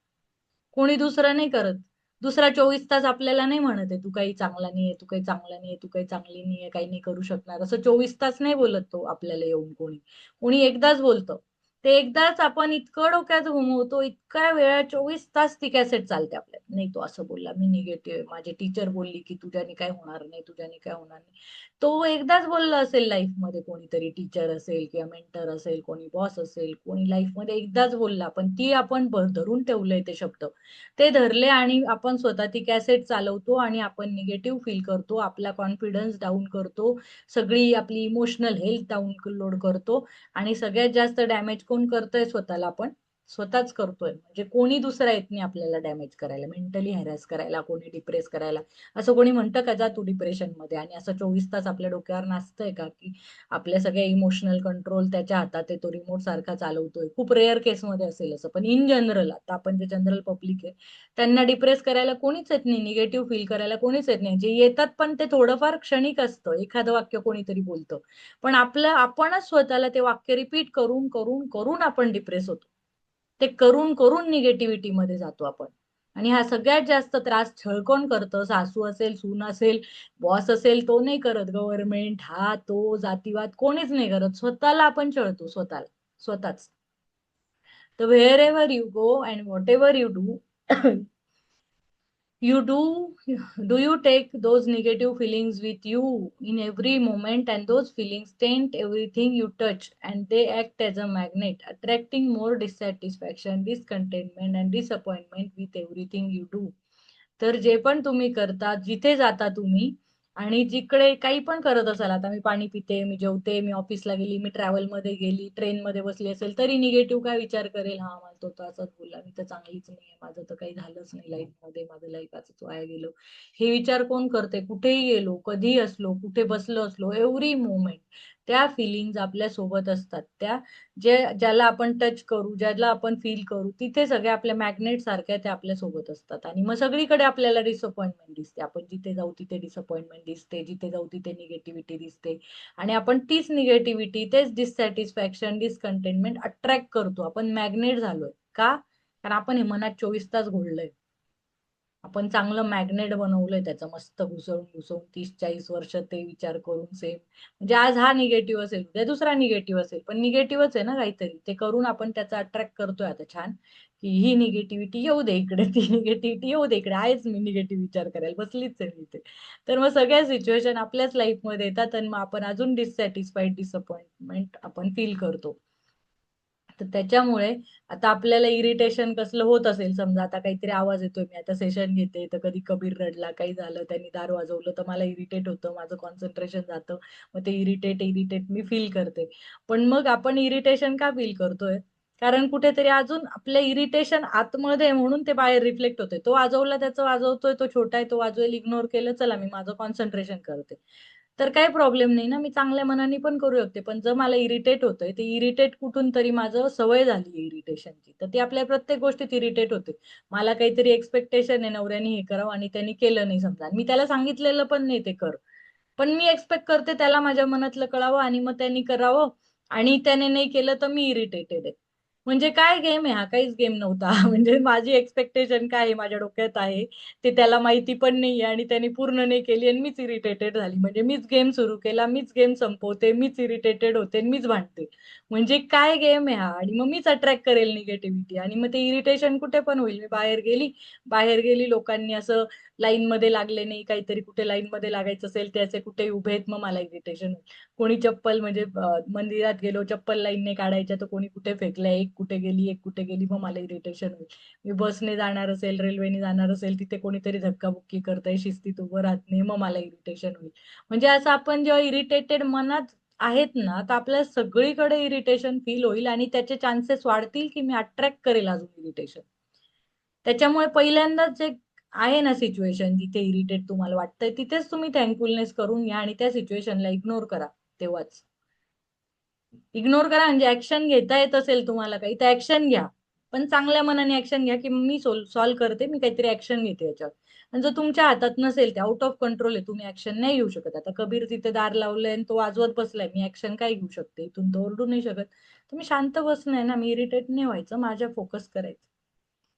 कोणी दुसरं नाही करत. दुसरा 24 तास आपल्याला नाही म्हणत आहे, "तू काही चांगला नाहीये, तू काही चांगला नाहीये, तू काही चांगली नाहीये, काही नाही करू शकणार." असं 24 तास नाही बोलत तो आपल्याला येऊन कोणी. कोणी एकदाच बोलतं. ते एकदाच आपण इतकं डोक्यात घुमवतो, इतक्या वेळा 24 तास ती कॅसेट चालते आपल्यात. "नाही, तो असं बोलला, मी निगेटिव्ह आहे. माझी टीचर बोलली, की तुझ्याने काही होणार नाही, तुझ्याने काही होणार नाही." तो एकदाच बोलला असेल लाईफमध्ये कोणीतरी टीचर असेल किंवा मेंटर असेल, कोणी बॉस असेल, कोणी लाईफमध्ये एकदाच बोलला. पण ती आपण धरून ठेवलंय ते शब्द. ते धरले आणि आपण स्वतः ती कॅसेट चालवतो आणि आपण निगेटिव्ह फील करतो. आपला कॉन्फिडन्स डाउन करतो. सगळी आपली इमोशनल हेल्थ डाउनलोड करतो आणि सगळ्यात जास्त डॅमेज कोण करतंय? स्वतःला आपण स्वतःच करतोय. म्हणजे कोणी दुसरा येत नाही आपल्याला डॅमेज करायला, मेंटली हॅरॅस करायला, कोणी डिप्रेस करायला. असं कोणी म्हणतं का, "जा तू डिप्रेशनमध्ये" आणि असं 24 तास आपल्या डोक्यावर नाचतंय का, की आपल्या सगळ्या इमोशनल कंट्रोल त्याच्या हातात आहे, तो रिमोट सारखा चालवतोय. खूप रेअर केसमध्ये असेल असं. पण इन जनरल आता आपण जे जनरल पब्लिक आहे, त्यांना डिप्रेस करायला कोणीच येत नाही, निगेटिव्ह फील करायला कोणीच येत नाही. जे येतात पण ते थोडंफार क्षणिक असतं. एखादं वाक्य कोणीतरी बोलतं. पण आपणच स्वतःला ते वाक्य रिपीट करून, करून, करून आपण डिप्रेस होतो. ते करून, करून निगेटिव्हिटीमध्ये जातो आपण. आणि हा सगळ्यात जास्त त्रास छळ कोण करतं? सासू असेल, सून असेल, बॉस असेल, तो नाही करत. गव्हर्नमेंट, हा, तो, जातीवाद कोणीच नाही करत. स्वतःला आपण छळतो स्वतःला. स्वतःच. तर where you go and whatever you do you do you take those negative feelings with you in every moment, and those feelings taint everything you touch, and they act as a magnet, attracting more dissatisfaction, discontentment and disappointment with everything you do. तर जे पण तुम्ही करता, जिथे जाता तुम्ही आणि जिकडे काही पण करत असाल, आता मी पाणी पिते, मी जेवते, मी ऑफिसला गेली, मी ट्रॅव्हलमध्ये गेली, ट्रेनमध्ये बसली असेल, तरी निगेटिव्ह काय विचार करेल, "हां, मला तो तर असाच बोलला, मी तर चांगलीच नाहीये, माझं तर काही झालंच नाही लाईफमध्ये, माझं लाईफ असंच वाया गेलं." हे विचार कोण करते? कुठेही गेलो, कधीही असलो, कुठे बसलो असलो, एव्हरी मोमेंट त्या फीलिंग्ज आपल्या सोबत असतात. त्या ज्याला आपण टच करू, ज्याला आपण फील करू, तिथे सगळ्या आपल्या मॅग्नेट सारख्या त्या आपल्या सोबत असतात आणि मग सगळीकडे आपल्याला डिसअपॉइंटमेंट दिसते. आपण जिथे जाऊ तिथे डिसअपॉइंटमेंट दिसते, जिथे जाऊ तिथे निगेटिव्हिटी दिसते आणि आपण तीच निगेटिव्हिटी, तेच डिससॅटिस्फॅक्शन, डिसकंटेनमेंट अट्रॅक्ट करतो. आपण मॅग्नेट झालोय. का? कारण आपण हे मनात 24 तास घोळलंय. आपण चांगलं मॅग्नेट बनवलंय त्याचं मस्त घुसवून घुसवून 30-40 वर्ष ते विचार करून सेम. म्हणजे आज हा निगेटिव्ह असेल, उद्या दुसरा निगेटिव्ह असेल, पण निगेटिव्हच आहे ना काहीतरी. ते करून आपण त्याचा अट्रॅक्ट करतोय आता छान, की ही निगेटिव्हिटी येऊ दे इकडे, ती निगेटिव्हिटी येऊ दे इकडे. आहेच मी निगेटिव्ह विचार करायला, बसलीच आहे मी इथे. तर मग सगळ्या सिच्युएशन आपल्याच लाईफमध्ये येतात आणि मग आपण अजून डिससॅटिस्फाईड, डिसअपॉइंटमेंट आपण फील करतो. तर त्याच्यामुळे आता आपल्याला इरिटेशन कसलं होत असेल, समजा आता काहीतरी आवाज येतोय, मी आता सेशन घेते, तर कधी कबीर रडला, काही झालं, त्यांनी दार वाजवलं, तर मला इरिटेट होतं, माझं कॉन्सन्ट्रेशन जातं. मग ते इरिटेट मी फील करते. पण मग आपण इरिटेशन का फील करतोय? कारण कुठेतरी अजून आपलं इरिटेशन आतमध्ये आहे म्हणून ते बाहेर रिफ्लेक्ट होतंय. तो वाजवला, त्याचं वाजवतोय, तो छोटा आहे, तो वाजवेल, इग्नोर केलं, चला मी माझं कॉन्सन्ट्रेशन करते. तर काही प्रॉब्लेम नाही ना, मी चांगल्या मनाने पण करू शकते. पण जर मला इरिटेट होतंय, ते इरिटेट कुठून तरी माझं सवय झाली इरिटेशनची. तर ती आपल्या प्रत्येक गोष्टीत इरिटेट होते. मला काहीतरी एक्स्पेक्टेशन आहे, नवऱ्याने हे करावं आणि त्यांनी केलं नाही समजा. मी त्याला सांगितलेलं पण नाही ते कर. पण मी एक्स्पेक्ट करते त्याला माझ्या मनातलं कळावं आणि मग त्यांनी करावं आणि त्याने नाही केलं तर मी इरिटेटेड आहे. म्हणजे काय गेम आहे हा? काहीच गेम नव्हता. म्हणजे माझी एक्स्पेक्टेशन काय आहे माझ्या डोक्यात आहे, ते त्याला माहिती पण नाहीये आणि त्याने पूर्ण नाही केली आणि मीच इरिटेटेड झाली. म्हणजे मीच गेम सुरू केला, मीच गेम संपवते, मीच इरिटेटेड होते आणि मीच भांडते. म्हणजे काय गेम आहे हा? आणि मग मीच अट्रॅक्ट करेल निगेटिव्हिटी आणि मग ते इरिटेशन कुठे पण होईल. मी बाहेर गेली लोकांनी असं लाईनमध्ये लागले नाही, काहीतरी कुठे लाईनमध्ये लागायचं असेल, त्याचे कुठे उभे आहेत, मग मला इरिटेशन होईल. कोणी चप्पल म्हणजे मंदिरात गेलो, चप्पल लाईनने काढायच्या, तर कोणी कुठे फेकल्या, एक कुठे गेली, मग मला इरिटेशन होईल. मी बसने जाणार असेल, रेल्वेने जाणार असेल, तिथे कोणीतरी धक्काबुक्की करतंय, शिस्तीत उभं राहत नाही, मग मला इरिटेशन होईल. म्हणजे असं आपण जेव्हा इरिटेटेड मनात आहेत ना, तर आपल्याला सगळीकडे इरिटेशन फील होईल आणि त्याचे चान्सेस वाढतील, की मी अट्रॅक्ट करेल अजून इरिटेशन. त्याच्यामुळे पहिल्यांदाच जे आहे ना सिच्युएशन जिथे इरिटेट तुम्हाला वाटतंय, तिथेच तुम्ही थँकफुलनेस करून घ्या आणि त्या सिच्युएशनला इग्नोर करा तेव्हाच. इग्नोर करा म्हणजे ऍक्शन घेता येत असेल तुम्हाला काही तर ऍक्शन घ्या. पण चांगल्या मनाने ऍक्शन घ्या, की मी सॉल्व्ह करते, मी काहीतरी ऍक्शन घेते याच्यावर. आणि जर तुमच्या हातात नसेल, ते आउट ऑफ कंट्रोल आहे, तुम्ही ऍक्शन नाही घेऊ शकत. आता कबीर तिथे दार लावलंय आणि तो वाजवत बसलाय, मी ऍक्शन काय घेऊ शकते? इथून तो ओरडू नाही शकत. तुम्ही शांत बसणं ना, मी इरिटेट नाही व्हायचं, माझ्या फोकस करायचं.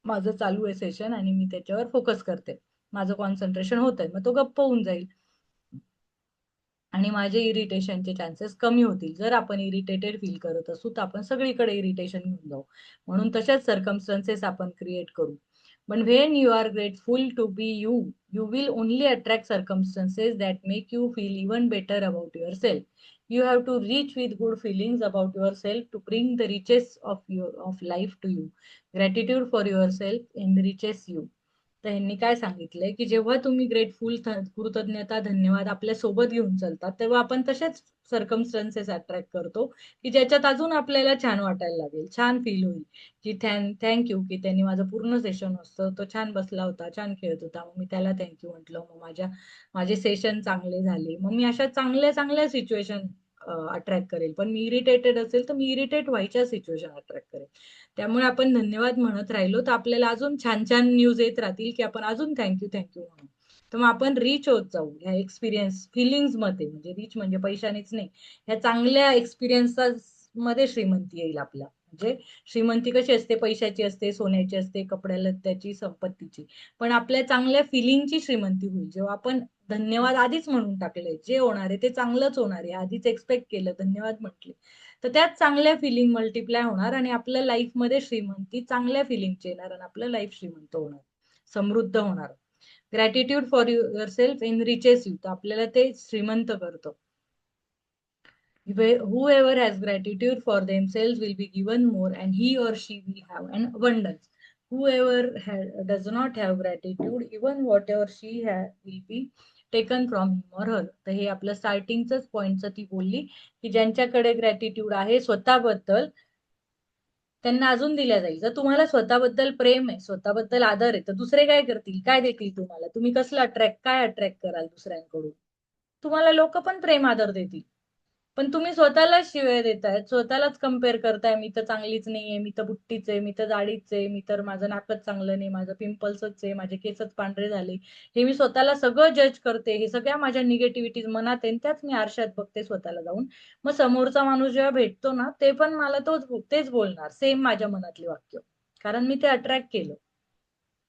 माझं चालू आहे सेशन आणि मी त्याच्यावर फोकस करते. माझं कॉन्सन्ट्रेशन होतंय. मग तो गप्प होऊन जाईल. आणि माझे इरिटेशनचे चान्सेस कमी होतील. जर आपण इरिटेटेड फील करत असू, तर आपण सगळीकडे इरिटेशन घेऊन जाऊ. म्हणून तशाच सर्कमस्टन्सेस आपण क्रिएट करू. पण when you are grateful to be you, you will only attract circumstances that make you feel even better about yourself. You have to reach with good feelings about yourself to bring the riches of life to you. Gratitude for yourself enriches you. तर ह्यांनी काय सांगितलंय, की जेव्हा तुम्ही grateful, कृतज्ञता, धन्यवाद आपल्या सोबत घेऊन चालतात, तेव्हा आपण तसेच सर्कमस्टन्सेस अट्रॅक्ट करतो, की ज्याच्यात अजून आपल्याला छान वाटायला लागेल, छान फील होईल, की थँक यू, की त्यांनी माझं पूर्ण सेशन असतं, तो छान बसला होता, छान खेळत होता, मग मी त्याला थँक्यू म्हटलं, मग माझे सेशन चांगले झाले. मग मी अशा चांगल्या चांगल्या सिच्युएशन अट्रॅक्ट करेल. पण मी इरिटेटेड असेल, तर मी इरिटेट व्हायच्या सिच्युएशन अट्रॅक्ट करेल. त्यामुळे आपण धन्यवाद म्हणत राहिलो, तर आपल्याला अजून छान छान न्यूज येत राहतील, की आपण अजून थँक्यू म्हणू. तर मग आपण रिच होत जाऊ ह्या एक्सपिरियन्स फिलिंग्समध्ये. म्हणजे रिच म्हणजे पैशानेच नाही, ह्या चांगल्या एक्सपिरियन्स मध्ये श्रीमंती येईल आपल्या. म्हणजे श्रीमंती कशी असते? पैशाची असते, सोन्याची असते, कपड्याला त्याची, संपत्तीची. पण आपल्या चांगल्या फिलिंगची श्रीमंती होईल जेव्हा आपण धन्यवाद आधीच म्हणून टाकले, जे होणार आहे ते चांगलंच होणार आहे, आधीच एक्सपेक्ट केलं, धन्यवाद म्हटले, तर त्यात चांगल्या फिलिंग मल्टिप्लाय होणार आणि आपल्या लाईफमध्ये श्रीमंती चांगल्या फिलिंगची येणार आणि आपलं लाईफ श्रीमंत होणार, समृद्ध होणार. Gratitude for your self enriches you, तर आपल्याला ते श्रीमंत करतं. Whoever has gratitude for themselves will be given more, and he or she will have an abundance. Whoever does not have gratitude, even whatever will be taken from him or her. तर हे आपलं स्टार्टिंगच पॉइंटचं ती बोलली, की ज्यांच्याकडे gratitude आहे स्वतःबद्दल, त्यांना अजून दिल्या जाईल. जर तुम्हाला स्वतःबद्दल प्रेम आहे, स्वतःबद्दल आदर आहे, तर दुसरे काय करतील? काय देतील तुम्हाला? तुम्ही कसलं काय अट्रॅक्ट कराल दुसऱ्यांकडून? तुम्हाला लोक पण प्रेम आदर देतील. पण तुम्ही स्वतःलाच शिव्या देताय, स्वतःलाच कम्पेअर करताय, मी तर चांगलीच नाहीये, मी तर बुट्टीच आहे, मी तर जाडीच आहे, मी तर माझं नाकच चांगलं नाही, माझं पिंपल्सच आहे, माझे केसच पांढरे झाले. हे मी स्वतःला सगळं जज करते, हे सगळ्या माझ्या निगेटिव्हिटीज मनात आहे, त्याच मी आरशात बघते स्वतःला जाऊन. मग समोरचा माणूस जेव्हा भेटतो ना, ते पण मला तेच बोलणार, सेम माझ्या मनातली वाक्य. कारण मी ते अट्रॅक्ट केलं.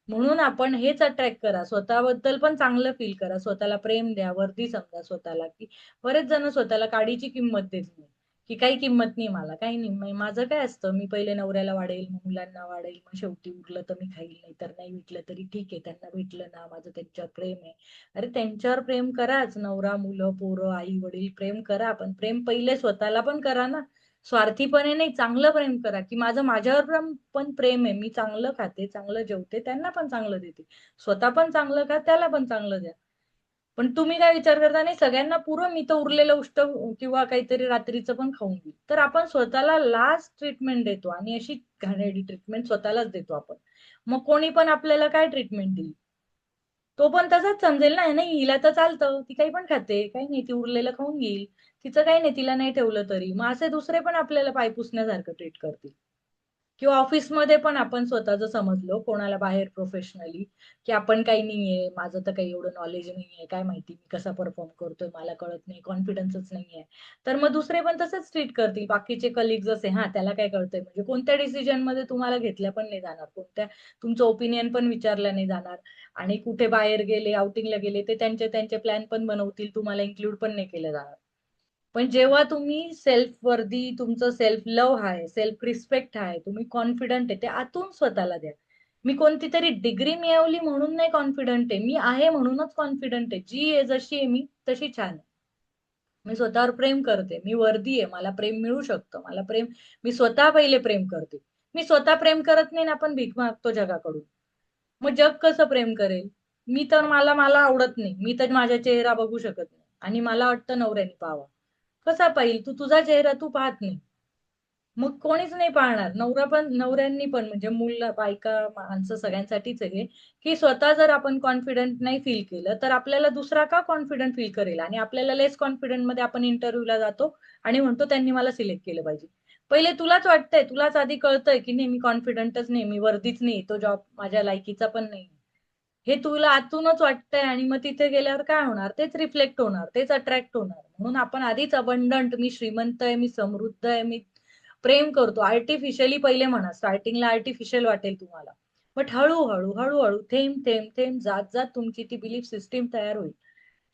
म्हणून आपण हेच अट्रॅक्ट करा, स्वतःबद्दल पण चांगलं फील करा, स्वतःला प्रेम द्या, वर्दी समजा स्वतःला. की बरेच जण स्वतःला काडीची किंमत देत नाही, की काही किंमत नाही, मला काही नाही, माझं काय असतं, मी पहिले नवऱ्याला वाढेल, मग मुलांना वाढेल, मग शेवटी उरलं तर मी खाईल, नाही तर नाही विकलं तरी ठीक आहे, त्यांना भेटलं ना, माझं त्यांच्यावर प्रेम आहे. अरे त्यांच्यावर प्रेम कराच, नवरा, मुलं, पोरं, आई वडील प्रेम करा, पण प्रेम पहिले स्वतःला पण करा ना. स्वार्थीपणे नाही, चांगलं प्रेम करा, की माझं माझ्यावर पण प्रेम आहे, मी चांगलं खाते, चांगलं जेवते, त्यांना पण चांगलं देते, स्वतः पण चांगलं खा, त्याला पण चांगलं द्या. पण तुम्ही काय विचार करता, नाही सगळ्यांना पुरं, मी तर उरलेलं उष्ट किंवा काहीतरी रात्रीचं पण खाऊन घेईल. तर आपण स्वतःला लास्ट ट्रीटमेंट देतो आणि अशी घाणेरडी ट्रीटमेंट स्वतःलाच देतो आपण. मग कोणी पण आपल्याला काय ट्रीटमेंट दिली, तो पण तसाच समजेल ना, नाही हिला तर चालतं, ती काही पण खाते, काही नाही, ती उरलेलं खाऊन घेईल, तिचं काही नाही, तिला नाही ठेवलं तरी. मग असे दुसरे पण आपल्याला पाय पुसण्यासारखं ट्रीट करतील. किंवा ऑफिसमध्ये पण आपण स्वतःच समजलो कोणाला बाहेर प्रोफेशनली, की आपण काही नाहीये, माझं तर काही एवढं नॉलेज नाहीये, काय माहिती मी कसा परफॉर्म करतोय, मला कळत नाही, कॉन्फिडन्सच नाहीये. तर मग दुसरे पण तसंच ट्रीट करतील, बाकीचे कलिग्स असे, हा त्याला काय कळतंय, म्हणजे कोणत्या डिसिजन मध्ये तुम्हाला घेतल्या पण नाही जाणार, तुमचं ओपिनियन पण विचारलं नाही जाणार. आणि कुठे बाहेर गेले, आउटिंगला गेले, ते त्यांचे त्यांचे प्लॅन पण बनवतील, तुम्हाला इन्क्लूड पण नाही केलं जाणार. पण जेव्हा तुम्ही सेल्फ वर्दी, तुमचं सेल्फ लव्ह आहे, सेल्फ रिस्पेक्ट आहे, तुम्ही कॉन्फिडंट आहे, ते आतून स्वतःला द्या. मी कोणती तरी डिग्री मिळवली म्हणून नाही कॉन्फिडंट आहे, मी आहे म्हणूनच कॉन्फिडंट आहे, जी आहे जशी आहे मी तशी छान आहे. मी स्वतःवर प्रेम करते, मी वर्दी आहे, मला प्रेम मिळू शकतं, मला प्रेम, मी स्वतः पहिले प्रेम करते. मी स्वतः प्रेम करत नाही ना, आपण भीक मागतो जगाकडून, मग जग कसं प्रेम करेल? मी तर, मला मला आवडत नाही, मी तर माझा चेहरा बघू शकत नाही, आणि मला वाटतं नवऱ्याने पाहावा. कसा पाहिल? तू तुझा चेहरा तू पाहत नाही, मग कोणीच नाही पाहणार. नवरा पण, नवऱ्यांनी पण, म्हणजे मुलं, बायका, माणसं सगळ्यांसाठीच आहे, की स्वतः जर आपण कॉन्फिडंट नाही फील केलं, तर आपल्याला दुसरा का कॉन्फिडंट फील करेल? आणि आपल्याला लेस कॉन्फिडंट मध्ये आपण इंटरव्ह्यूला जातो आणि म्हणतो त्यांनी मला सिलेक्ट केलं पाहिजे. पहिले तुलाच वाटतंय, तुलाच आधी कळतंय, की नाही मी कॉन्फिडंटच नाही, मी वर्दीच नाही, तो जॉब माझ्या लायकीचा पण नाही. हे तुला आतूनच वाटतंय, आणि मग तिथे गेल्यावर काय होणार? तेच रिफ्लेक्ट होणार, तेच अट्रॅक्ट होणार. म्हणून आपण आधीच अबंडंट, मी श्रीमंत आहे, मी समृद्ध आहे, मी प्रेम करतो आर्टिफिशियली पहिले म्हणा, स्टार्टिंगला आर्टिफिशियल वाटेल तुम्हाला, बट हळूहळू हळूहळू थेंब थेंब थेंब जात जात तुमची ती बिलीफ सिस्टीम तयार होईल,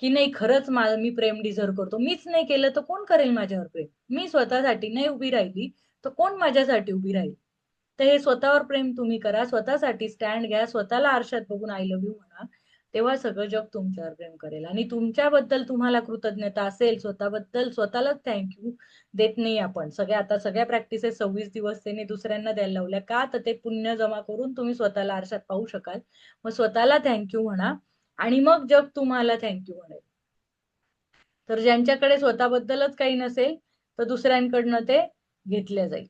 की नाही खरंच माझं, मी प्रेम डिझर्व करतो, मीच नाही केलं तर कोण करेल माझ्यावर प्रेम? मी स्वतःसाठी नाही उभी राहिली तर कोण माझ्यासाठी उभी राहील? तर हे स्वतःवर प्रेम तुम्ही करा, स्वतःसाठी स्टँड घ्या, स्वतःला आरशात बघून आय लव्ह यू म्हणा, तेव्हा सगळं जग तुमच्यावर प्रेम करेल. आणि तुमच्याबद्दल तुम्हाला कृतज्ञता असेल, स्वतःबद्दल स्वतःलाच थँक्यू देत नाही आपण. आता सगळ्या प्रॅक्टिसेस 26 दिवस त्यांनी दुसऱ्यांना द्यायला लावल्या का? तर ते पुण्य जमा करून तुम्ही स्वतःला आरशात पाहू शकाल. मग स्वतःला थँक्यू म्हणा, आणि मग जग तुम्हाला थँक्यू म्हणेल. तर ज्यांच्याकडे स्वतःबद्दलच काही नसेल, तर दुसऱ्यांकडनं ते घेतल्या जाईल.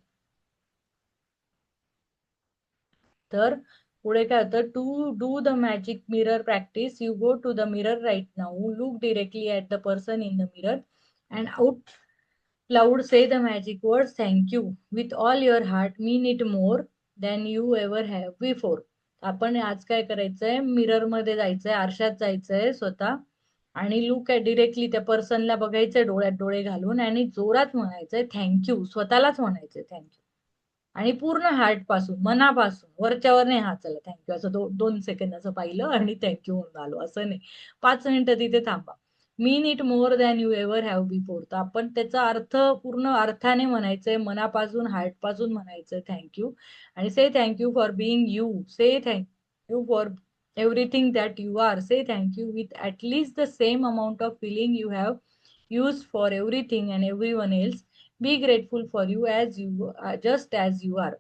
तर पुढे काय होतं, to do the magic mirror practice, you go to the mirror right now, look directly at the person in the mirror and out loud say the magic words thank you with all your heart, mean it more than you ever have before. आपण आज काय करायचंय, mirror मध्ये जायचंय, आरशात जायचंय स्वतः, आणि लुक ॲट डिरेक्टली त्या पर्सनला बघायचंय डोळ्यात डोळे घालून, आणि जोरात म्हणायचंय थँक्यू, स्वतःलाच म्हणायचंय थँक्यू, आणि पूर्ण हार्ट पासून, मनापासून, वरच्यावर नाही, हा चला थँक्यू असं 2 सेकंद असं पाहिलं आणि थँक्यू म्हणून आलो असं नाही, 5 मिनिटं तिथे थांबा. Mean it more than you ever have before. तर आपण त्याचा अर्थ पूर्ण अर्थाने म्हणायचंय, मनापासून, हार्ट पासून म्हणायचं थँक्यू, आणि say thank you for being you, say thank you for everything that you are, say thank you with at least the same amount of feeling you have used for everything and everyone else. Be grateful for you as you are, just as you are.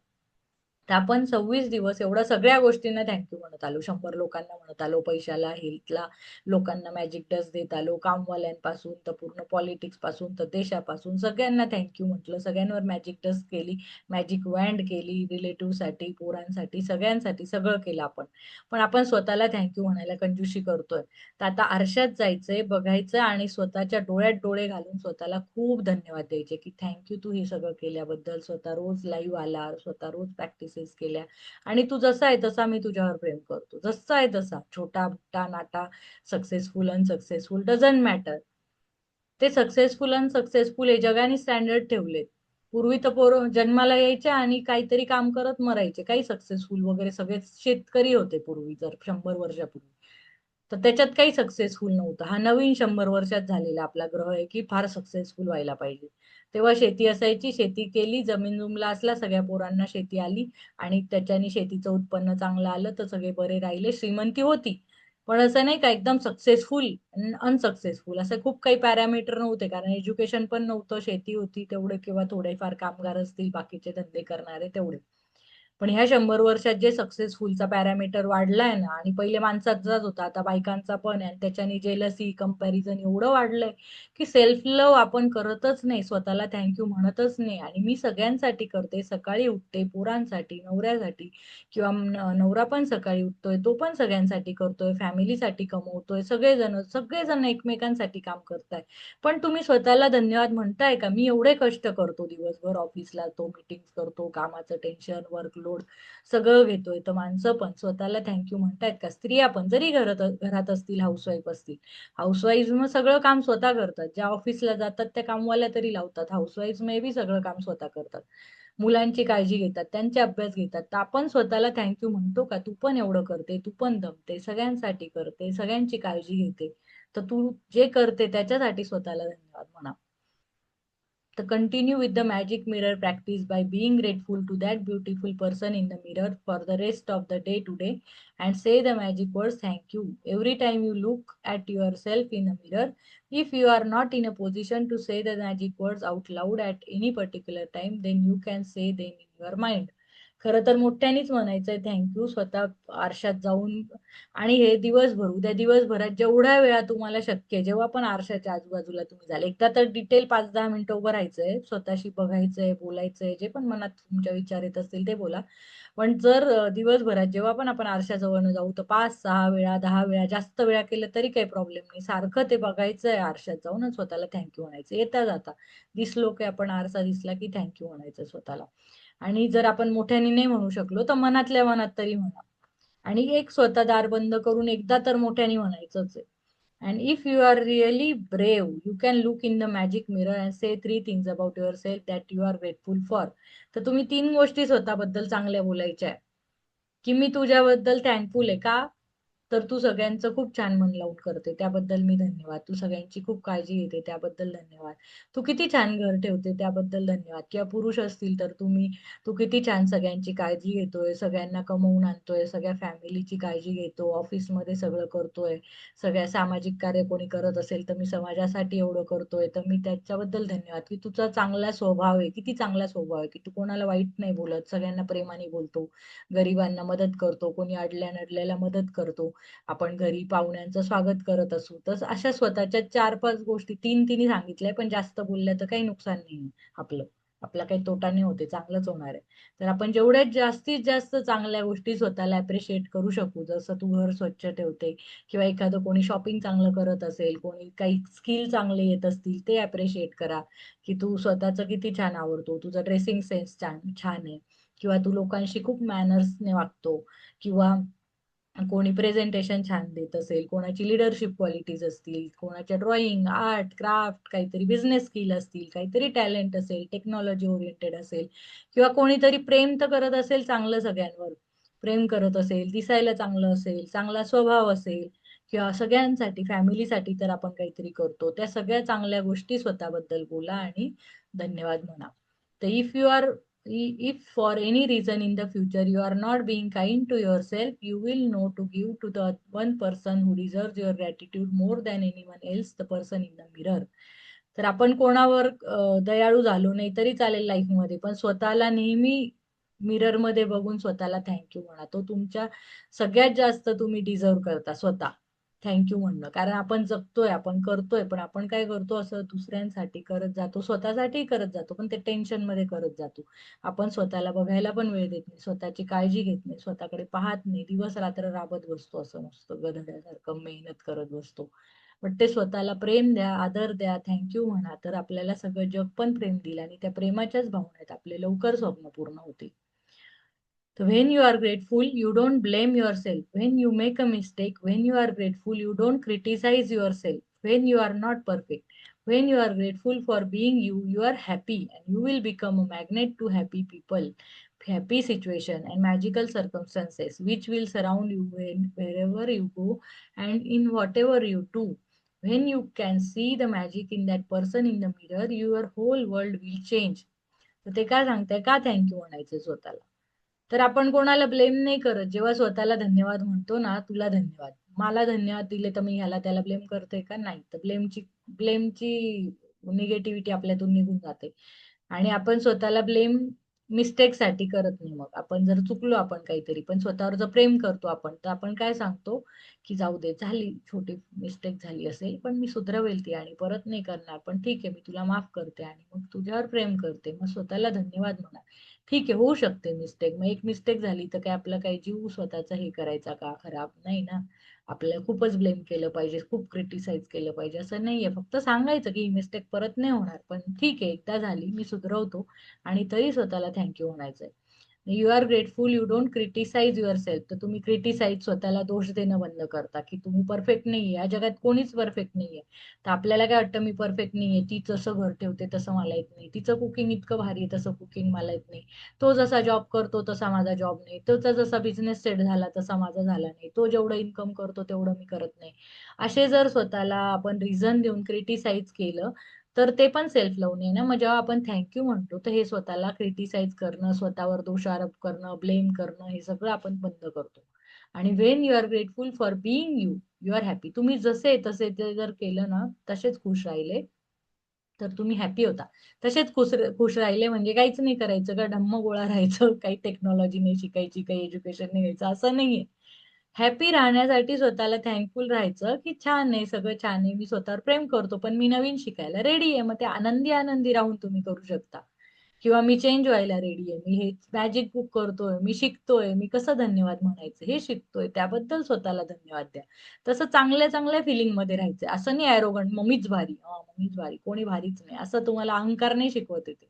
तर आपण 26 दिवस एवढ्या सगळ्या गोष्टींना thank you म्हणत आलो, 100 लोकांना म्हणत आलो, पैशाला, हेल्थला, लोकांना मॅजिक डस्ट देत आलो, कामवाल्यांपासून तर पूर्ण पॉलिटिक्स पासून तर देशापासून, सगळ्यांना थँक्यू म्हटलं, सगळ्यांवर मॅजिक डस्ट केली, मॅजिक वँड केली, रिलेटिव्ह साठी, पोरांसाठी, सगळ्यांसाठी सगळं केलं आपण. पण आपण स्वतःला थँक्यू म्हणायला कंजूशी करतोय. तर आता आरशात जायचंय, बघायचं, आणि स्वतःच्या डोळ्यात डोळे घालून स्वतःला खूप धन्यवाद द्यायचे, की थँक्यू तू हे सगळं केल्याबद्दल, स्वतः रोज लाईव्ह आला, स्वतः रोज प्रॅक्टिसेस केल्या, आणि तू जसा आहे तसा मी तुझ्यावर प्रेम करतो, जसा आहे तसा, छोटा मोठा नाटा, सक्सेसफुल अनसक्सेसफुल डझंट मॅटर. ते सक्सेसफुल अनसक्सेसफुल हे जगाने स्टँडर्ड ठेवलेत. पूर्वी तर पोरं जन्माला यायच्या आणि काहीतरी काम करत मरायचे, काही सक्सेसफुल वगैरे, सगळे शेतकरी होते पूर्वी, जर 100 वर्षापूर्वी. तर त्याच्यात काही सक्सेसफुल नव्हतं. हा नवीन 100 वर्षात झालेला आपला ग्रह आहे, की फार सक्सेसफुल व्हायला पाहिजे. तेव्हा शेती असायची, शेती केली, जमीन जुमला असला, सगळ्या पोरांना शेती आली, आणि त्याच्याने शेतीचं उत्पन्न चांगलं आलं, तर सगळे बरे राहिले, श्रीमंती होती. पण असं नाही का एकदम सक्सेसफुल अनसक्सेसफुल असं खूप काही पॅरामीटर नव्हते, कारण एज्युकेशन पण नव्हतं, शेती होती तेवढे किंवा थोडेफार कामगार असतील बाकीचे धंदे करणारे तेवढे. पण ह्या 100 वर्षात जे सक्सेसफुलचा पॅरामीटर वाढलाय ना, आणि पहिले माणसाचाच होता, आता बायकांचा पण आहे, आणि त्याच्याने जेलसी कंपॅरिझन एवढं वाढलंय की सेल्फ लव्ह आपण करतच नाही, स्वतःला थँक्यू म्हणतच नाही. आणि मी सगळ्यांसाठी करते, सकाळी उठते, पोरांसाठी, नवऱ्यासाठी, किंवा नवरा पण सकाळी उठतोय, तो पण सगळ्यांसाठी करतोय, फॅमिलीसाठी कमवतोय, सगळेजण सगळेजण एकमेकांसाठी काम करताय. पण तुम्ही स्वतःला धन्यवाद म्हणताय का? मी एवढे कष्ट करतो दिवसभर, ऑफिसला तो मीटिंग करतो, कामाचं टेन्शन, वर्कलोड सगळं घेतोय, तर माणसं पण स्वतःला थँक्यू म्हणतायत का? स्त्रिया पण जरी घरात घरात असतील, हाऊसवाईफ असतील, हाऊसवाईफ मग सगळं काम स्वतः करतात, ज्या ऑफिसला जातात त्या कामवाल्या तरी लावतात, हाऊसवाईफ मे बी सगळं काम स्वतः करतात, मुलांची काळजी घेतात, त्यांचे अभ्यास घेतात. तर आपण स्वतःला थँक्यू म्हणतो का? तू पण एवढं करते, तू पण दमते, सगळ्यांसाठी करते, सगळ्यांची काळजी घेते, तर तू जे करते त्याच्यासाठी स्वतःला धन्यवाद म्हणा. The continue with the magic mirror practice by being grateful to that beautiful person in the mirror for the rest of the day today, and say the magic words thank you every time you look at yourself in a mirror. If you are not in a position to say the magic words out loud at any particular time, then you can say them in your mind. खरं तर मोठ्यानेच म्हणायचंय thank you, स्वतः आरशात जाऊन. आणि हे दिवसभर, उद्या दिवसभरात जेवढ्या वेळा तुम्हाला शक्य आहे, जेव्हा पण आरशाच्या आजूबाजूला तुम्ही जाल, एकदा तर डिटेल 5-10 मिनिटं उभं राहायचंय, स्वतःशी बघायचंय, बोलायचंय, जे पण मनात तुमच्या विचार येत असतील ते बोला. पण जर दिवसभरात जेव्हा पण आपण आरशाजवळ जाऊ, तर 5-6 वेळा, 10 वेळा, जास्त वेळा केलं तरी काही प्रॉब्लेम नाही, सारखं ते बघायचंय आरशात जाऊन आणि स्वतःला थँक्यू म्हणायचं. येता जाता दिसलो की आपण, आरसा दिसला की थँक्यू म्हणायचं स्वतःला. आणि जर आपण मोठ्याने नाही म्हणू शकलो तर मनातल्या मनात तरी म्हणा. आणि एक स्वतः दार बंद करून एकदा तर मोठ्याने म्हणायचंच आहे. And if you are really brave, you can look in the magic mirror and say 3 things about your self that you are grateful for. तर तुम्ही 3 गोष्टी स्वतःबद्दल चांगल्या बोलायच्या आहे, की मी तुझ्याबद्दल थँकफुल आहे का? तर तू सगळ्यांचं खूप छान मन लावून करते, त्याबद्दल मी धन्यवाद. तू सगळ्यांची खूप काळजी घेते, त्याबद्दल धन्यवाद. तू किती छान घर ठेवते, त्याबद्दल धन्यवाद. किंवा पुरुष असतील तर तू किती छान सगळ्यांची काळजी घेतोय, सगळ्यांना कमवून आणतोय, सगळ्या फॅमिलीची काळजी घेतो, ऑफिसमध्ये सगळं करतोय, सगळ्या सामाजिक कार्य कोणी करत असेल तर मी समाजासाठी एवढं करतोय, तर मी त्याच्याबद्दल धन्यवाद. की तुझा चांगला स्वभाव आहे, किती चांगला स्वभाव आहे, की तू कोणाला वाईट नाही बोलत, सगळ्यांना प्रेमाने बोलतो, गरिबांना मदत करतो, कोणी अडल्या नडल्याला मदत करतो, आपण घरी पाहुण्यांचं स्वागत करत असू. तर अशा स्वतःच्या 4-5 गोष्टी, तीन तिने सांगितल्या, पण जास्त बोलल्या तर काही नुकसान नाही आपलं, आपला काही तोटा नाही होते, चांगलंच होणार आहे. तर आपण जेवढ्या जास्तीत जास्त चांगल्या गोष्टी स्वतःला अप्रिशिएट करू शकू, जसं तू घर स्वच्छ ठेवते, किंवा एखादं कोणी शॉपिंग चांगलं करत असेल, कोणी काही स्किल चांगले येत असतील ते अप्रिशिएट करा, की तू स्वतःचं किती छान आवडतो, तुझा ड्रेसिंग सेन्स छान छान आहे, किंवा तू लोकांशी खूप मॅनर्सने वागतो, किंवा कोणी प्रेझेंटेशन छान देत असेल, कोणाची लिडरशिप क्वालिटीज असतील, कोणाच्या ड्रॉइंग, आर्ट, क्राफ्ट, काहीतरी बिझनेस स्किल असतील, काहीतरी टॅलेंट असेल, टेक्नॉलॉजी ओरिएंटेड असेल, किंवा कोणीतरी प्रेम तर करत असेल चांगलं सगळ्यांवर, प्रेम करत असेल, दिसायला चांगलं असेल, चांगला स्वभाव असेल, किंवा सगळ्यांसाठी, फॅमिलीसाठी तर आपण काहीतरी करतो, त्या सगळ्या चांगल्या गोष्टी स्वतःबद्दल बोला आणि धन्यवाद म्हणा. तर if for any reason in the future you are not being kind to yourself, you will know to give to the one person who deserves your gratitude more than anyone else, the person in the mirror. तर आपण कोणावर दयाळू झालो नाही तरी चालेल लाईफमध्ये, पण स्वतःला नेहमी मिरर मध्ये बघून स्वतःला थँक्यू म्हणा. तो तुमच्या सगळ्यात जास्त तुम्ही डिझर्व करता स्वतः थँक्यू म्हणणं. कारण आपण जगतोय, आपण करतोय, पण आपण काय करतो, असं दुसऱ्यांसाठी करत जातो, स्वतःसाठी करत जातो, पण ते टेन्शन मध्ये करत जातो. आपण स्वतःला बघायला पण वेळ देत नाही, स्वतःची काळजी घेत नाही, स्वतःकडे पाहत नाही, दिवस रात्र राबत बसतो, असं नुसतं गधड्यासारखं मेहनत करत बसतो. पण ते स्वतःला प्रेम द्या, आदर द्या, थँक्यू म्हणा, तर आपल्याला सगळं जग पण प्रेम दिलं, आणि त्या प्रेमाच्याच भावना आहेत, आपले लवकर स्वप्न पूर्ण होतील. So when you are grateful, you don't blame yourself. When you make a mistake, when you are grateful, you don't criticize yourself. When you are not perfect, when you are grateful for being you, you are happy, and you will become a magnet to happy people, happy situation, and magical circumstances, which will surround you wherever you go and in whatever you do. When you can see the magic in that person in the mirror, your whole world will change. तर ते काय सांगताय, का thank you म्हणायचं स्वतःला? तर आपण कोणाला ब्लेम नाही करत, जेव्हा स्वतःला धन्यवाद म्हणतो ना, तुला धन्यवाद, मला धन्यवाद दिले तर मी ह्याला त्याला ब्लेम करते का? नाही. तर ब्लेमची निगेटिव्हिटी आपल्यातून निघून जाते. आणि आपण स्वतःला ब्लेम मिस्टेकसाठी करत नाही. मग आपण जर चुकलो आपण काहीतरी, पण स्वतःवर जर प्रेम करतो आपण, तर आपण काय सांगतो की जाऊ दे, झाली छोटी मिस्टेक झाली असेल, पण मी सुधरवेल ती आणि परत नाही करणार. पण ठीक आहे, मी तुला माफ करते आणि मग तुझ्यावर प्रेम करते. मग स्वतःला धन्यवाद म्हणा. ठीक आहे, होऊ शकते मिस्टेक. मग एक मिस्टेक झाली तर काय आपला काही जीव स्वतःचा हे करायचा का खराब? नाही ना. आपल्याला खूपच ब्लेम केलं पाहिजे, खूप क्रिटिसाइज केलं पाहिजे असं नाहीये. फक्त सांगायचं की ही मिस्टेक परत नाही होणार. पण ठीक आहे, एकदा झाली, मी सुधरवतो आणि तरी स्वतःला थँक्यू म्हणायचंय. You are grateful, you don't criticise your self. तर तुम्ही क्रिटिसाइज, स्वतःला दोष देणं बंद करता की तुम्ही परफेक्ट नाहीये. या जगात कोणीच परफेक्ट नाहीये. तर आपल्याला काय वाटतं मी परफेक्ट नाहीये, ती जसं घर ठेवते तसं मला येत नाही, तिचं कुकिंग इतकं भारी आहे तसं कुकिंग मला येत नाही, तो जसा जॉब करतो तसा माझा जॉब नाही, त्याचा जसा बिझनेस सेट झाला तसा माझा झाला नाही, तो जेवढं इन्कम करतो तेवढं मी करत नाही. असे जर स्वतःला आपण रिझन देऊन क्रिटिसाइज केलं, तर ते पण सेल्फ लव्ह नाही ना. मग जेव्हा आपण थँक्यू म्हणतो, तर हे स्वतःला क्रिटिसाइज करणं, स्वतःवर दोषारोप करणं, ब्लेम करणं, हे सगळं आपण बंद करतो. आणि when you are grateful for being you, you are happy. तुम्ही जसे तसे ते जर केलं ना, तसेच खुश राहिले, तर तुम्ही हॅपी होता. तसेच खुश राहिले म्हणजे काहीच नाही करायचं का, ढम्म गोळा राहायचं, काही टेक्नॉलॉजी नाही शिकायची, काही एज्युकेशन नाही घ्यायचं, असं नाहीये. हॅपी राहण्यासाठी स्वतःला थँकफुल राहायचं की छान आहे, सगळं छान आहे, मी स्वतःवर प्रेम करतो, पण मी नवीन शिकायला रेडी आहे. मग ते आनंदी आनंदी राहून तुम्ही करू शकता. किंवा मी चेंज व्हायला रेडी आहे, मी हे मॅजिक बुक करतोय, मी शिकतोय, मी कसं धन्यवाद म्हणायचं हे शिकतोय, त्याबद्दल स्वतःला धन्यवाद द्या. तसं चांगल्या चांगल्या फिलिंग मध्ये राहायचं. असं नाही ॲरोगंट, मग मीच भारी, मग मीच भारी, कोणी भारीच नाही, असं तुम्हाला अहंकार नाही शिकवते ते.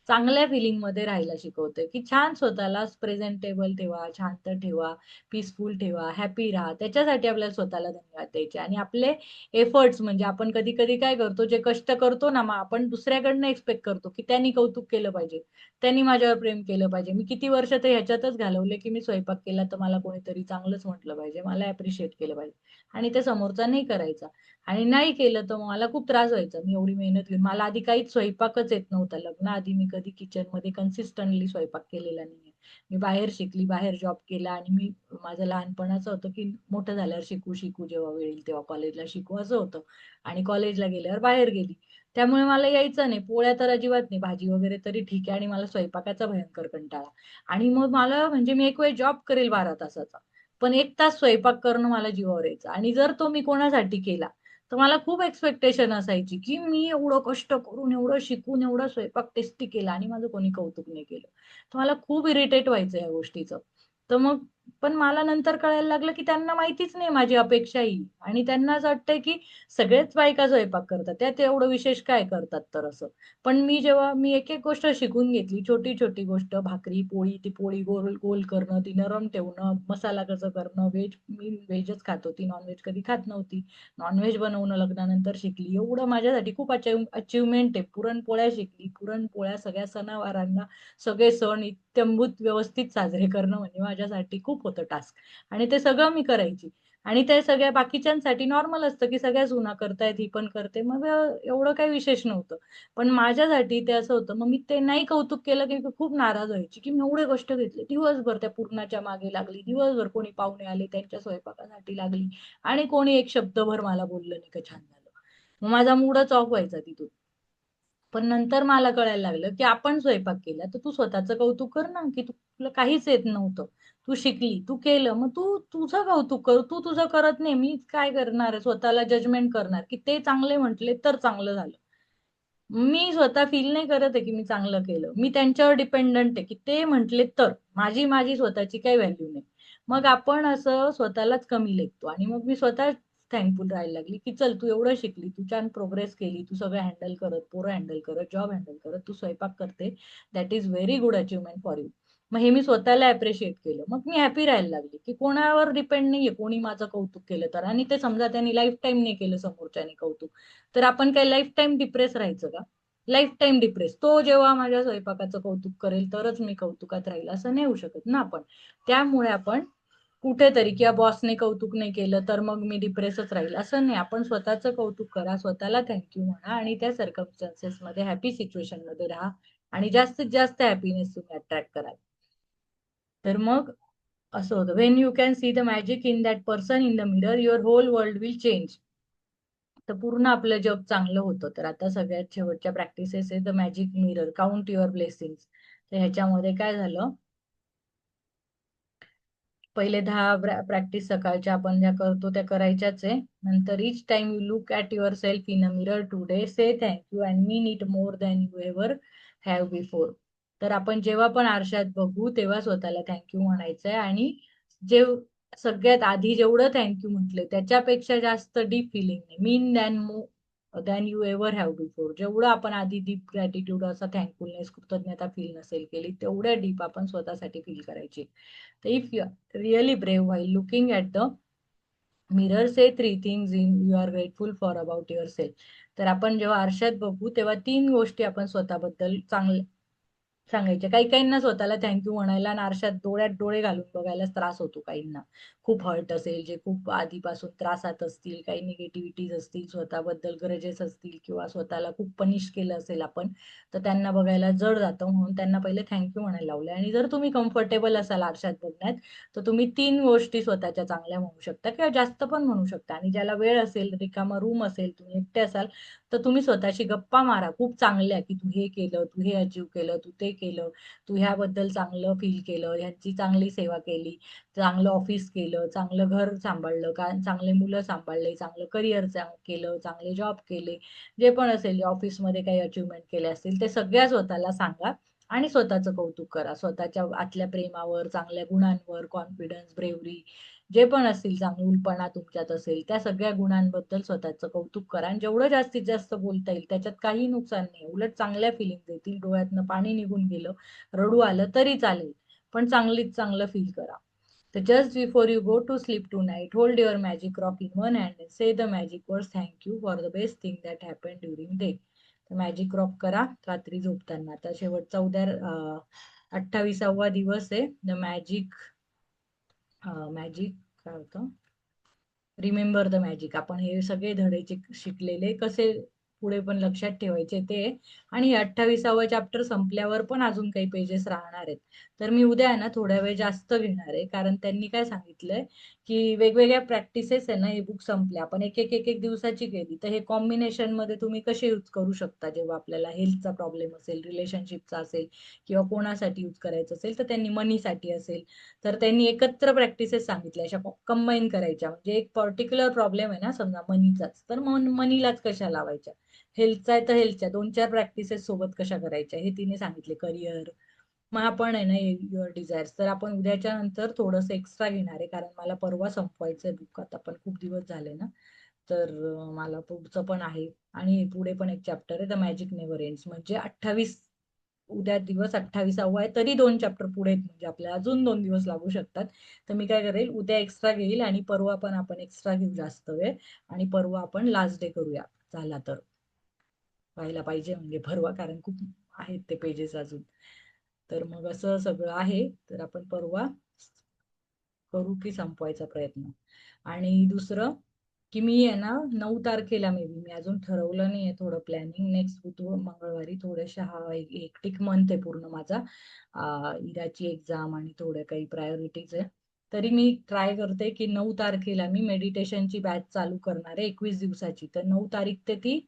चांगल्या फिलिंग मध्ये राहायला शिकवते की छान स्वतःला प्रेझेंटेबल ठेवा, शांत ठेवा, पीसफुल ठेवा, हॅपी राहा. त्याच्यासाठी आपल्याला स्वतःला धन्यवाद द्यायचे. आणि आपले एफर्ट्स, म्हणजे आपण कधी कधी काय करतो, जे कष्ट करतो ना, मग आपण दुसऱ्याकडनं एक्सपेक्ट करतो की त्यांनी कौतुक केलं पाहिजे, त्यांनी माझ्यावर प्रेम केलं पाहिजे. मी किती वर्ष तर ह्याच्यातच घालवले की मी स्वयंपाक केला तर मला कोणीतरी चांगलंच म्हटलं पाहिजे, मला अप्रिशिएट केलं पाहिजे. आणि ते समोरचा नाही करायचा. आणि नाही केलं तर मला खूप त्रास व्हायचा. मी एवढी मेहनत घेऊन, मला आधी काहीच स्वयंपाकच येत नव्हता. लग्नाआधी मी कधी किचनमध्ये कन्सिस्टंटली स्वयंपाक केलेला नाहीये. मी बाहेर शिकली, बाहेर जॉब केला आणि मी, माझं लहानपणाचं होतं की मोठं झाल्यावर शिकू शिकू, जेव्हा वेळ येईल तेव्हा कॉलेजला शिकू, असं होतं. आणि कॉलेजला गेल्यावर बाहेर गेली. त्यामुळे मला यायचं नाही. पोळ्या तर अजिबात नाही, भाजी वगैरे तरी ठीक आहे. आणि मला स्वयंपाकाचा भयंकर कंटाळा. आणि मग मला, म्हणजे मी एक वेळ जॉब करेल 12 तासाचा, पण 1 तास स्वयंपाक करणं मला जीवावर यायचं. आणि जर तो मी कोणासाठी केला, तर मला खूप एक्सपेक्टेशन असायची की मी एवढं कष्ट करून, एवढं शिकून, एवढा स्वयंपाक टेस्टी केला आणि माझं कोणी कौतुक नाही केलं. तर मला खूप इरिटेट व्हायचं या गोष्टीचं. तर मग, पण मला नंतर कळायला लागलं की त्यांना माहितीच नाही माझी अपेक्षा ही. आणि त्यांना असं वाटतंय की सगळेच बायका स्वयंपाक करतात, त्यात एवढं विशेष काय करतात तर असं. पण मी जेव्हा मी एक एक गोष्ट शिकून घेतली, छोटी छोटी गोष्ट, भाकरी पोळी, ती पोळी गोल गोल करणं, ती नरम ठेवणं, मसाला कसं करणं, व्हेज, मी व्हेजच खात होती, नॉनव्हेज कधी खात नव्हती. नॉनव्हेज बनवणं लग्नानंतर शिकली. एवढं माझ्यासाठी खूप अचिव्हमेंट आहे. पुरणपोळ्या शिकली. पुरणपोळ्या सगळ्या सणावारांना, सगळे सण इत्थंभूत व्यवस्थित साजरे करणं म्हणजे माझ्यासाठी खूप होतं टास्क. आणि ते सगळं मी करायची. आणि ते सगळ्या बाकीच्यांसाठी नॉर्मल असतं की सगळ्या सुना करतायत, ही पण करते, मग एवढं काही विशेष नव्हतं. पण माझ्यासाठी ते असं होतं. मग मी ते नाही कौतुक केलं की मी खूप नाराज व्हायची की मी एवढे कष्ट घेतले. दिवसभर त्या पुरणाच्या मागे लागली. दिवसभर कोणी पाहुणे आले त्यांच्या स्वयंपाकासाठी लागली. आणि कोणी एक शब्दभर मला बोललं नाही का छान झालं. मग माझा मूडच ऑफ व्हायचा तिथून. पण नंतर मला कळायला लागलं की आपण स्वयंपाक केला तर तू स्वतःचं कौतुक कर ना, की तुला काहीच येत नव्हतं. तू शिकली, तू केलं, मग तू तुझं कौतुक कर. तू तुझं करत नाही, मी काय करणार आहे? स्वतःला जजमेंट करणार की ते चांगले म्हटले तर चांगलं झालं. मी स्वतः फील नाही करत आहे की मी चांगलं केलं. मी त्यांच्यावर डिपेंडंट आहे की ते म्हटले तर. माझी माझी स्वतःची काही व्हॅल्यू नाही. मग आपण असं स्वतःलाच कमी लेखतो. आणि मग मी स्वतः थँकफुल राहायला लागली की चल, तू एवढं शिकली, तू छान प्रोग्रेस केली, तू सगळं हँडल करत, पोरं हँडल करत, जॉब हँडल करत, तू स्वयंपाक करते, that is very good achievement for you. मग हे मी स्वतःला अप्रिशिएट केलं. मग मी हॅपी राहायला लागली की कोणावर डिपेंड नाहीये, कोणी माझं कौतुक केलं तर. आणि ते समजा त्यांनी लाईफ टाईम नाही केलं समोरच्यानी कौतुक, तर आपण काही लाईफ टाईम डिप्रेस राहायचं का? Life time depress. तो जेव्हा माझ्या स्वयंपाकाचं कौतुक करेल तरच मी कौतुकात राहील, असं नाही होऊ शकत ना आपण. त्यामुळे आपण कुठेतरी, किंवा बॉसने कौतुक नाही केलं तर मग मी डिप्रेसच राहील, असं नाही. आपण स्वतःचं कौतुक करा, स्वतःला थँक्यू म्हणा आणि त्या सर्कमस्टन्सेस मध्ये, हॅपी सिच्युएशन मध्ये राहा. आणि जास्तीत जास्त हॅपीनेस तुम्ही अट्रॅक्ट कराल. तर मग असं होतं. When you can see the magic in that person in the mirror your whole world will change. तर पूर्ण आपलं जग चांगलं होतं. तर आता सगळ्यात शेवटच्या प्रॅक्टिसेस आहे the magic mirror, count your blessings. तर ह्याच्यामध्ये काय झालं, पहिले 10 प्रॅक्टिस सकाळच्या आपण ज्या करतो त्या करायच्याच आहे. नंतर each time you look at your self in a mirror today say thank you and mean it more than you ever have before. तर आपण जेव्हा पण आरशात बघू तेव्हा स्वतःला थँक्यू म्हणायचं आहे, आणि जे सगळ्यात आधी जेवढं थँक्यू म्हटले त्याच्यापेक्षा जास्त deep feeling mean than you ever have before. जेवढं आपण आधी डीप ग्रॅटिट्यूड असा थँकफुलनेस कृतज्ञता फील नसेल केली तेवढ्या डीप आपण स्वतःसाठी फील करायची. तर if you really brave while looking at the mirror, say 3 things in you are grateful for about yourself. तर आपण जेव्हा आरशात बघू तेव्हा 3 गोष्टी आपण स्वतःबद्दल चांगल्या सांगायचे. काही काहींना स्वतःला थँक्यू म्हणायला आणि आरशात डोळ्यात डोळे घालून बघायलाच त्रास होतो. काहींना खूप हर्ट असेल, जे खूप आधीपासून त्रासात असतील, काही निगेटिव्हिटीज असतील, स्वतःबद्दल ग्रजेस असतील किंवा स्वतःला खूप पनिश केलं असेल आपण, तर त्यांना बघायला जड जातं. म्हणून त्यांना पहिले थँक्यू म्हणायला लावले. आणि जर तुम्ही कम्फर्टेबल असाल आरशात बघण्यात, तर तुम्ही 3 गोष्टी स्वतःच्या चांगल्या म्हणू शकता किंवा जास्त पण म्हणू शकता. आणि ज्याला वेळ असेल, रिकामा रूम असेल, तुम्ही एकटे असाल, तर तुम्ही स्वतःशी गप्पा मारा खूप चांगल्या, की तू हे केलं, तू हे अचीव केलं, तू ते केलं, तू ह्याबद्दल चांगलं फील केलं, ह्यांची चांगली सेवा केली, चांगलं ऑफिस केलं, चांगलं घर सांभाळलं, का चांगले मुलं सांभाळले, चांगलं करिअर केलं, चांगले जॉब केले, जे पण असेल ऑफिसमध्ये काही अचिव्हमेंट केले असतील ते सगळ्या स्वतःला सांगा. आणि स्वतःचं कौतुक करा, स्वतःच्या आतल्या प्रेमावर, चांगल्या गुणांवर, कॉन्फिडन्स, ब्रेवरी, जे पण असतील, चांगुलपणा तुमच्यात असेल त्या सगळ्या गुणांबद्दल स्वतःचं कौतुक करा. आणि जेवढं जास्तीत जास्त बोलता येईल, त्याच्यात काही नुकसान नाही, उलट चांगल्या फिलिंग येतील. डोळ्यातनं पाणी निघून गेलं, रडू आलं तरी चालेल, पण चांगलीच चांगलं फील करा. तर just before you go to sleep tonight, hold your magic rock in one hand, say the magic words thank you for the best thing that happen during day. तर मॅजिक रॉक करा रात्री झोपताना. तर शेवटचा उद्या 28वा दिवस आहे. द मॅजिक मॅजिक काय होतं, रिमेंबर द मॅजिक. आपण हे सगळे धडे शिकलेले कसे पुढे पण लक्षात ठेवायचे ते. आणि हे 28वा चॅप्टर संपल्यावर पण अजून काही पेजेस राहणार आहेत. तर मी उद्या आहे ना थोड्या वेळ जास्त घेणार आहे, कारण त्यांनी काय सांगितलंय की वेगवेगळ्या प्रॅक्टिसेस आहे ना, हे बुक संपले आपण एक एक एक एक दिवसाची केली तर हे कॉम्बिनेशन मध्ये तुम्ही कसे यूज करू शकता, जेव्हा आपल्याला हेल्थचा प्रॉब्लेम असेल, रिलेशनशिपचा असेल, किंवा कोणासाठी यूज करायचं असेल, तर त्यांनी मनीसाठी असेल, तर त्यांनी एकत्र प्रॅक्टिसेस सांगितल्या अशा कंबाईन करायच्या. म्हणजे एक पर्टिक्युलर प्रॉब्लेम आहे ना समजा मनीचाच, तर मनीलाच कशा लावायच्या, हेल्थचा आहे तर हेल्थच्या 2-4 प्रॅक्टिसेस सोबत कशा करायच्या हे तिने सांगितले. करिअर, मग आपण आहे ना युअर डिझायर्स. तर आपण उद्याच्या नंतर थोडंसं एक्स्ट्रा घेणार आहे, कारण मला परवा संपवायचंय बुक, आता पण खूप दिवस झाले ना. तर मला पुढचं पण आहे, आणि पुढे पण एक चॅप्टर आहे द मॅजिक नेव्हर एंड्स. म्हणजे 28, उद्या दिवस 28वा आहे तरी 2 चॅप्टर पुढे आहेत, म्हणजे आपल्याला अजून 2 दिवस लागू शकतात. तर मी काय करेल, उद्या एक्स्ट्रा घेईल आणि परवा पण आपण एक्स्ट्रा घेऊ जास्त वेळ, आणि परवा आपण लास्ट डे करूया झाला तर, व्हायला पाहिजे म्हणजे परवा, कारण खूप आहेत ते पेजेस अजून. तर मग असं सगळं आहे. तर आपण परवा करू की संपवायचा प्रयत्न. आणि दुसरं की मी आहे ना 9 तारखेला मे बी, मी अजून ठरवलं नाहीये, थोडं प्लॅनिंग, नेक्स्ट बुधवार मंगळवारी थोड्याशा हा हेक्टिक मंथ आहे पूर्ण माझा, इराची एक्झाम आणि थोड्या काही प्रायोरिटीज आहे. तरी मी ट्राय करते की 9 तारखेला मी मेडिटेशनची बॅच चालू करणार आहे 21 दिवसाची. तर 9 तारीख ते ती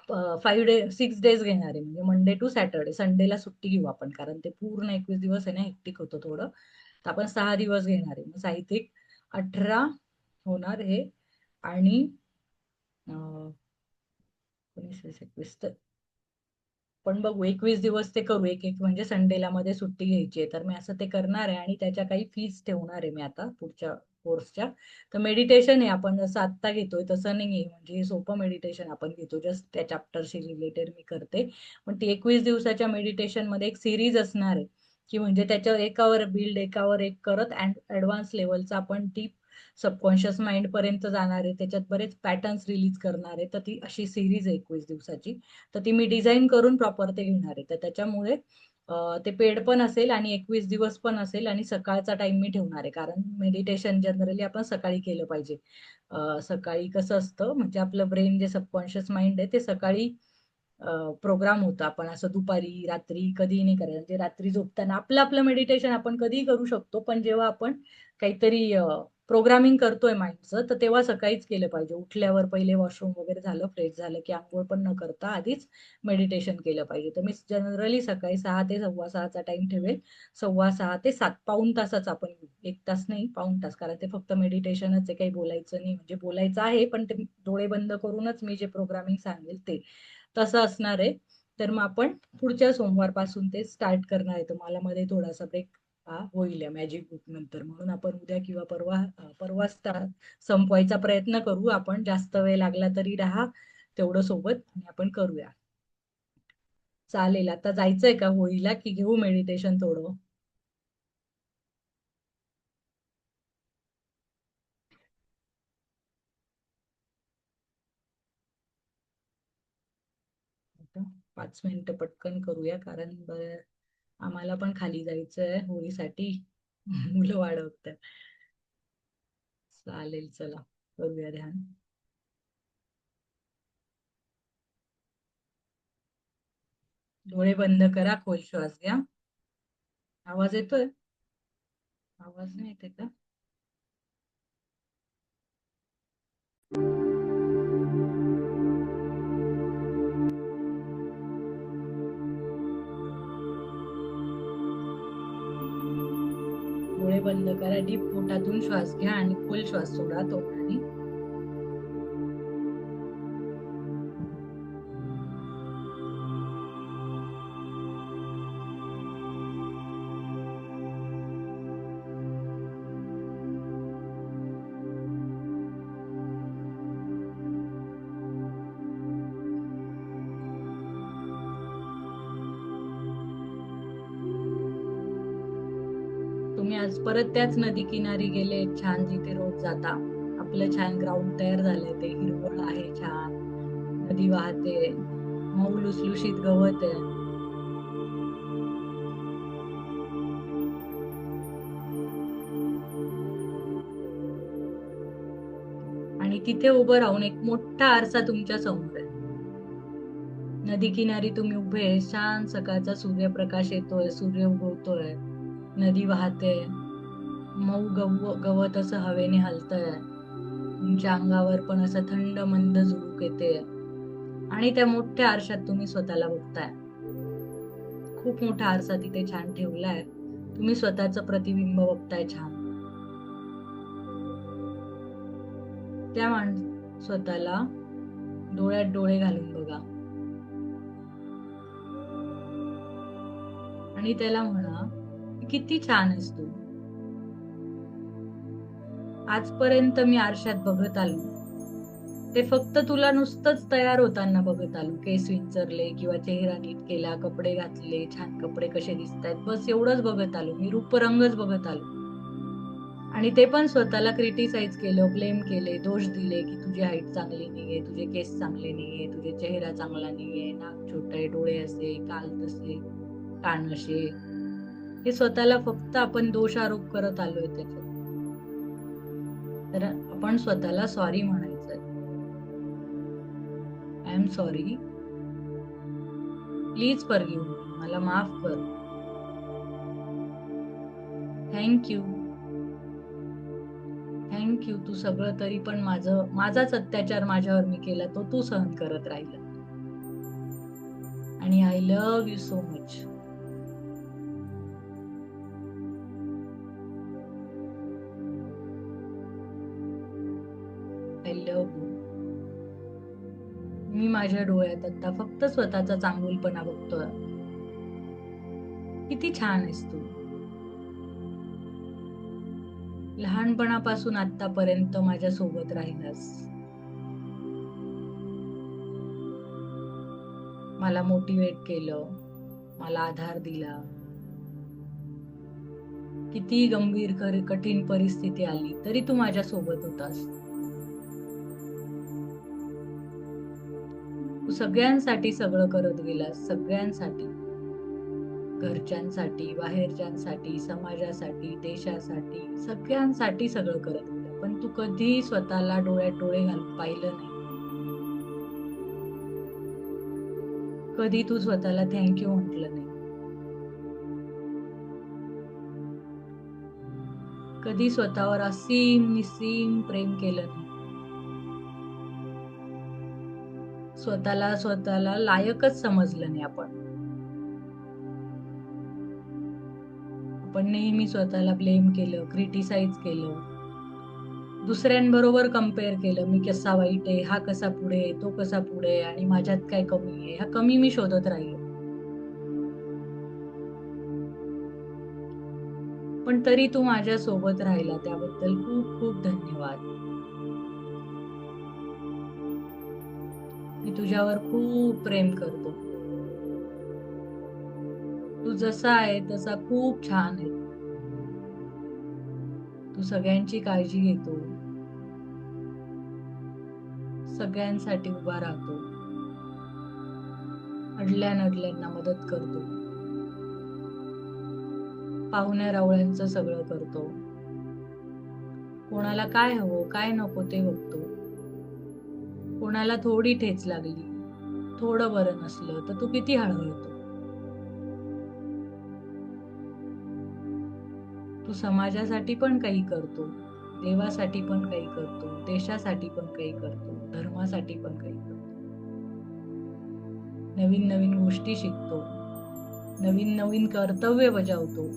6 डेज घेणार आहे, म्हणजे मंडे टू सॅटर्डे. संडेला सुट्टी घेऊ आपण, कारण ते पूर्ण 21 दिवस आहे ना हेक्टिक होतं थोडं. तर आपण 6 दिवस घेणार आहे. मग साहित्यिक 18 होणार हे, आणि 19-21, तर पण बघू 21 दिवस ते करू एक एक, म्हणजे संडेला मध्ये सुट्टी घ्यायची आहे. तर मी असं ते करणार आहे, आणि त्याच्या काही फीस ठेवणार आहे मी आता पुढच्या कोर्सच्या. तर मेडिटेशन आहे आपण जसं आत्ता घेतोय तसं नाही, म्हणजे हे सोपं मेडिटेशन आपण घेतो, जस्ट त्या चॅप्टरशी रिलेटेड मी करते. पण ती 21 दिवसाच्या मेडिटेशन मध्ये एक सिरीज असणार आहे, की म्हणजे त्याच्यावर एकावर बिल्ड, एकावर एक करत ऍडव्हान्स लेवलचा आपण डीप सबकॉन्शियस माइंड पर्यंत जाणार आहे. त्याच्यात बरेच पॅटर्न्स रिलीज करणार आहे. तर ती अशी सिरीज आहे 21 दिवसाची. तर ती मी डिझाईन करून प्रॉपर ते घेणार आहे. तर त्याच्यामुळे ते पेड पण असेल आणि 21 दिवस पण असेल, आणि सकाळचा टाइम मी ठेवणार आहे, कारण मेडिटेशन जनरली आपण सकाळी केलं पाहिजे. सकाळी कसं असतं, म्हणजे आपलं ब्रेन जे सबकॉन्शियस माइंड आहे ते सकाळी प्रोग्राम होता. आपण असं दुपारी रात्री कधीही नाही करायचं. म्हणजे रात्री झोपताना आपलं आपलं मेडिटेशन आपण कधीही करू शकतो, पण जेव्हा आपण काहीतरी प्रोग्रामिंग करतोय माइंडचं, तर तेव्हा सकाळीच केलं पाहिजे. उठल्यावर पहिले वॉशरूम वगैरे झालं, फ्रेश झालं की आंघोळ पण न करता आधीच मेडिटेशन केलं पाहिजे. तर मी जनरली सकाळी 6 ते 6:15चा टाइम ठेवेल. 6:15 ते 7 पाऊण तासाच आपण 1 तास नाही, पाऊण तास. कारण ते फक्त मेडिटेशनच आहे, काही बोलायचं नाही. म्हणजे बोलायचं आहे, पण ते डोळे बंद करूनच मी जे प्रोग्रामिंग सांगेल ते तसं असणार आहे. तर मग आपण पुढच्या सोमवारपासून ते स्टार्ट करणार आहे. तुम्हाला मध्ये थोडासा ब्रेक होईल या मॅजिक बुक नंतर, म्हणून आपण उद्या किंवा परवा संपवायचा प्रयत्न करू. आपण जास्त वेळ लागला तरी राहा तेवढं सोबत आणि आपण करूया. चालेल. आता जायचंय का होळीला की घेऊ मेडिटेशन थोडं? आता 5 मिनिटं पटकन करूया, कारण आम्हाला पण खाली जायचंय होळीसाठी. मुलं वाढवतात. चालेल, चला करूया ध्यान. डोळे बंद करा, खोल श्वास घ्या. आवाज येतोय? आवाज नाही येते का? डोळे बंद करा, डीप पोटातून श्वास घ्या आणि खोल श्वास सोडा तोंडाने. तुम्ही आज परत त्याच नदी किनारी गेले, छान जिथे रोज जाता. आपलं छान ग्राउंड तयार झालंय, ते हिरवळ आहे, छान नदी वाहते, मऊ लुसलुशीत गवत आहे. आणि तिथे उभं राहून एक मोठा आरसा तुमच्या समोर आहे. नदी किनारी तुम्ही उभे आहे, छान सकाळचा सूर्यप्रकाश येतोय, सूर्य उगवतोय, नदी वाहते, मऊ गवत असं हवेने हलतंय. तुमच्या अंगावर पण असं थंड मंद झुळूक येते आणि त्या मोठ्या आरशात तुम्ही स्वतःला बघताय. खूप मोठा आरसा तिथे छान ठेवलाय. तुम्ही स्वतःचं प्रतिबिंब बघताय छान. त्या स्वतःला डोळ्यात डोळे घालून बघा आणि त्याला म्हणा, किती छान आहेस तू. आजपर्यंत मी आरशात बघत आलो, ते फक्त तुला नुसतंच तयार होताना बघत आलो. केस विंचरले किंवा चेहरा नीट केला, कपडे घातले, छान कपडे कसे दिसतायत, बस एवढंच बघत आलो मी. रूपरंगच बघत आलो. आणि ते पण स्वतःला क्रिटिसाइज केलं, ब्लेम केले, दोष दिले की तुझी हाईट चांगली नाहीये, तुझे केस चांगले नाहीये, तुझे चेहरा चांगला नाहीये, नाक छोट आहे, डोळे असे, काल तसे, कान असे. हे स्वतःला फक्त आपण दोषारोप करत आलोय त्याच्यात. तर आपण स्वतःला सॉरी म्हणायचंय. I am sorry, please forgive me, मला माफ कर. Thank you, thank you. तू सगळं तरी पण माझाच अत्याचार माझ्यावर मी केला, तो तू सहन करत राहिला. आणि I love you so much. I love you. मी माझ्या डोळ्यात आता फक्त स्वतःचा चांगुलपणा बघतोय. किती छान आहेस तू. लहानपणापासून आतापर्यंत माझ्या सोबत राहिलास. मला मोटिवेट केलं, मला आधार दिला. किती गंभीर कठीण परिस्थिती आली तरी तू माझ्या सोबत होतास. तू सगळ्यांसाठी सगळं करत गेलास, सगळ्यांसाठी. घरच्यांसाठी, बाहेरच्यांसाठी, समाजासाठी, देशासाठी, सगळ्यांसाठी सगळं करत गेला. पण तू कधी स्वतःला डोळ्यात डोळे घालून पाहिलं नाही. कधी तू स्वतःला थँक्यू म्हटलं नाही. कधी स्वतःवर असीम निसीम प्रेम केलं नाही. स्वतःला लायकच समजलं नाही आपण. आपण नेहमी स्वतःला ब्लेम केलं, क्रिटिसाइज केलं, दुसऱ्यांबरोबर कम्पेअर केलं. मी कसा वाईट आहे, हा कसा पुढे, तो कसा पुढे, आणि माझ्यात काय कमी आहे, हा कमी मी शोधत राहिलो. पण तरी तू माझ्या सोबत राहिला, त्याबद्दल खूप खूप धन्यवाद. मी तुझ्यावर खूप प्रेम करतो. तू जसा आहे तसा खूप छान आहे. तू सगळ्यांची काळजी घेतो, सगळ्यांसाठी उभा राहतो, अडल्यानडल्यांना मदत करतो, पाहुण्या रावळ्यांचं सगळं करतो, कोणाला काय हवं काय नको ते बघतो. कोणाला थोडी ठेच लागली, थोडं बरं नसलं तर तू किती हळहळतो. तू समाजासाठी पण काही करतो, देवासाठी पण काही करतो, देशासाठी पण काही करतो, धर्मासाठी पण काही करतो. नवीन नवीन गोष्टी शिकतो, नवीन नवीन कर्तव्य बजावतो.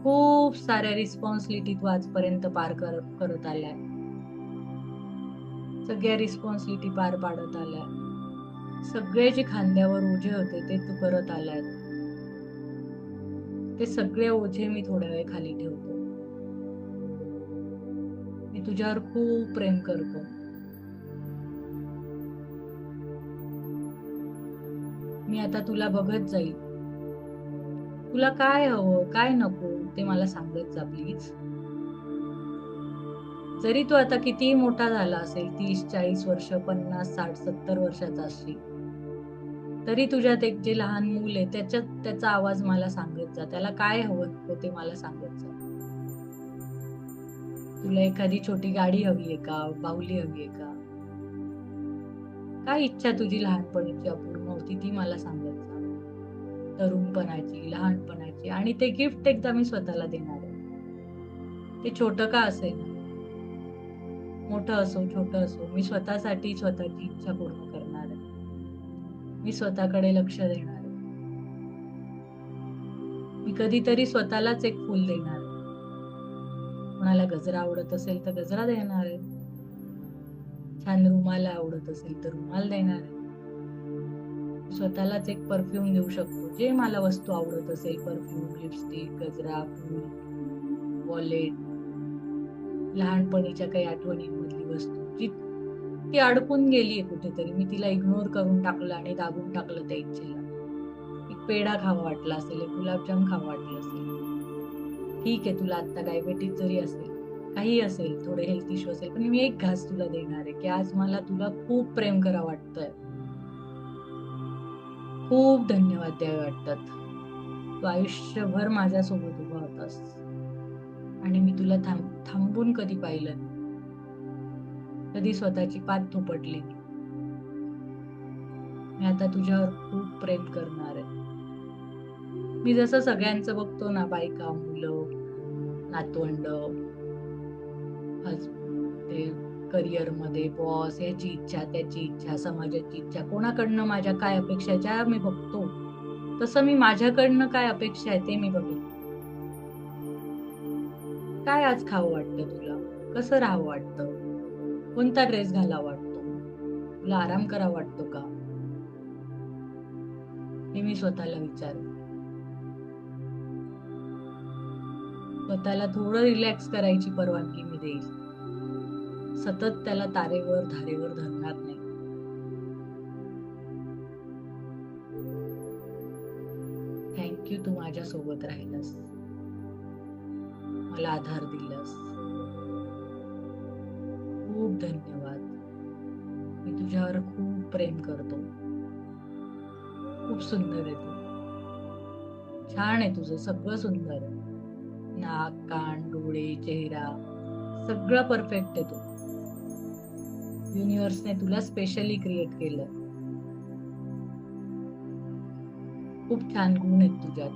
खूप साऱ्या रिस्पॉन्सिबिलिटी तू आजपर्यंत पार करत आलाय. सगळ्या रिस्पॉन्सिबिलिटी पार पाडत आलाय. सगळे जे खांद्यावर ओझे होते ते तू करत आलाय. ते सगळे ओझे मी थोड्या वेळ खाली ठेवतो. मी तुझ्यावर खूप प्रेम करतो. मी आता तुला बघत जाईल. तुला काय हवं काय नको ते मला सांगत जा प्लीज. जरी तू आता कितीही मोठा झाला असेल, 30-40 वर्ष, 50-60-70 वर्षाचा असशील, तरी तुझ्यात एक जे लहान मूल आहे त्याचा आवाज मला सांगत जा. त्याला काय हवं नको ते मला सांगत जा. तुला एखादी छोटी गाडी हवी आहे का, बाहुली हवी आहे का, काय इच्छा तुझी लहानपणीची अपूर्ण होती ती मला सांगत जा. तरुणपणाची, लहानपणाची, आणि ते गिफ्ट एकदा मी स्वतःला देणार आहे. ते छोटं का असेल, मोठं असो छोटं असो, मी स्वतःसाठी स्वतःची इच्छा पूर्ण करणार आहे. मी स्वतःकडे लक्ष देणार आहे. मी कधीतरी स्वतःलाच एक फुल देणार आहे. कोणाला गजरा आवडत असेल तर गजरा देणार आहे. छान रुमाल आवडत असेल तर रुमाल देणार आहे. स्वतःलाच एक परफ्यूम देऊ शकतो. जे मला वस्तू आवडत असेल, परफ्यूम, लिपस्टिक, गजरा, फूल, वॉलेट, लहानपणीच्या काही आठवणींमधली वस्तू जी ती अडकून गेलीये कुठेतरी, मी तिला इग्नोर करून टाकलं आणि दाबून टाकलं त्या इच्छेला. एक पेढा खावा वाटला असेल, एक गुलाबजाम खावा वाटलं असेल, ठीक आहे, तुला आता डायबेटीज जरी असेल, काही असेल, थोडे हेल्थ इश्यू असेल, पण मी एक घास तुला देणार आहे की आज मला तुला खूप प्रेम करा वाटतंय. खूप धन्यवाद द्यावे वाटतात. तू आयुष्यभर माझ्यासोबत उभा होतास आणि मी तुला थांबून कधी पाहिलं नाही. कधी स्वतःची पाठ थोपटली. मी आता तुझ्यावर खूप प्रेम करणार आहे. मी जसं सगळ्यांचं बघतो ना, बायका, मुलं, नातवंड, ते करिअर मध्ये बॉस, याची इच्छा त्याची इच्छा, समाजाची इच्छा, कोणाकडनं माझ्या काय अपेक्षा ज्या मी बघतो, तसं मी माझ्याकडनं काय अपेक्षा आहे ते मी बघेन. काय आज खावं वाटतं तुला, कसं राहावं वाटतं, कोणता ड्रेस घालावा वाटतो, तुला आराम करावा वाटतो का, हे मी स्वतःला विचारेन. स्वतःला थोडं रिलॅक्स करायची परवानगी मी देईल. सतत त्याला तारेवर धारेवर धरणार नाही. थँक्यू, तू माझ्या सोबत राहिलास, मला आधार दिलास. खूप धन्यवाद. मी तुझ्यावर खूप प्रेम करतो. खूप सुंदर आहे तू, छान आहे, तुझं सगळं सुंदर आहे. नाक, कान, डोळे, चेहरा, सगळं परफेक्ट आहे तू. युनिव्हर्सने तुला स्पेशली क्रिएट केलं. खूप छान गुण आहेत तुझ्यात.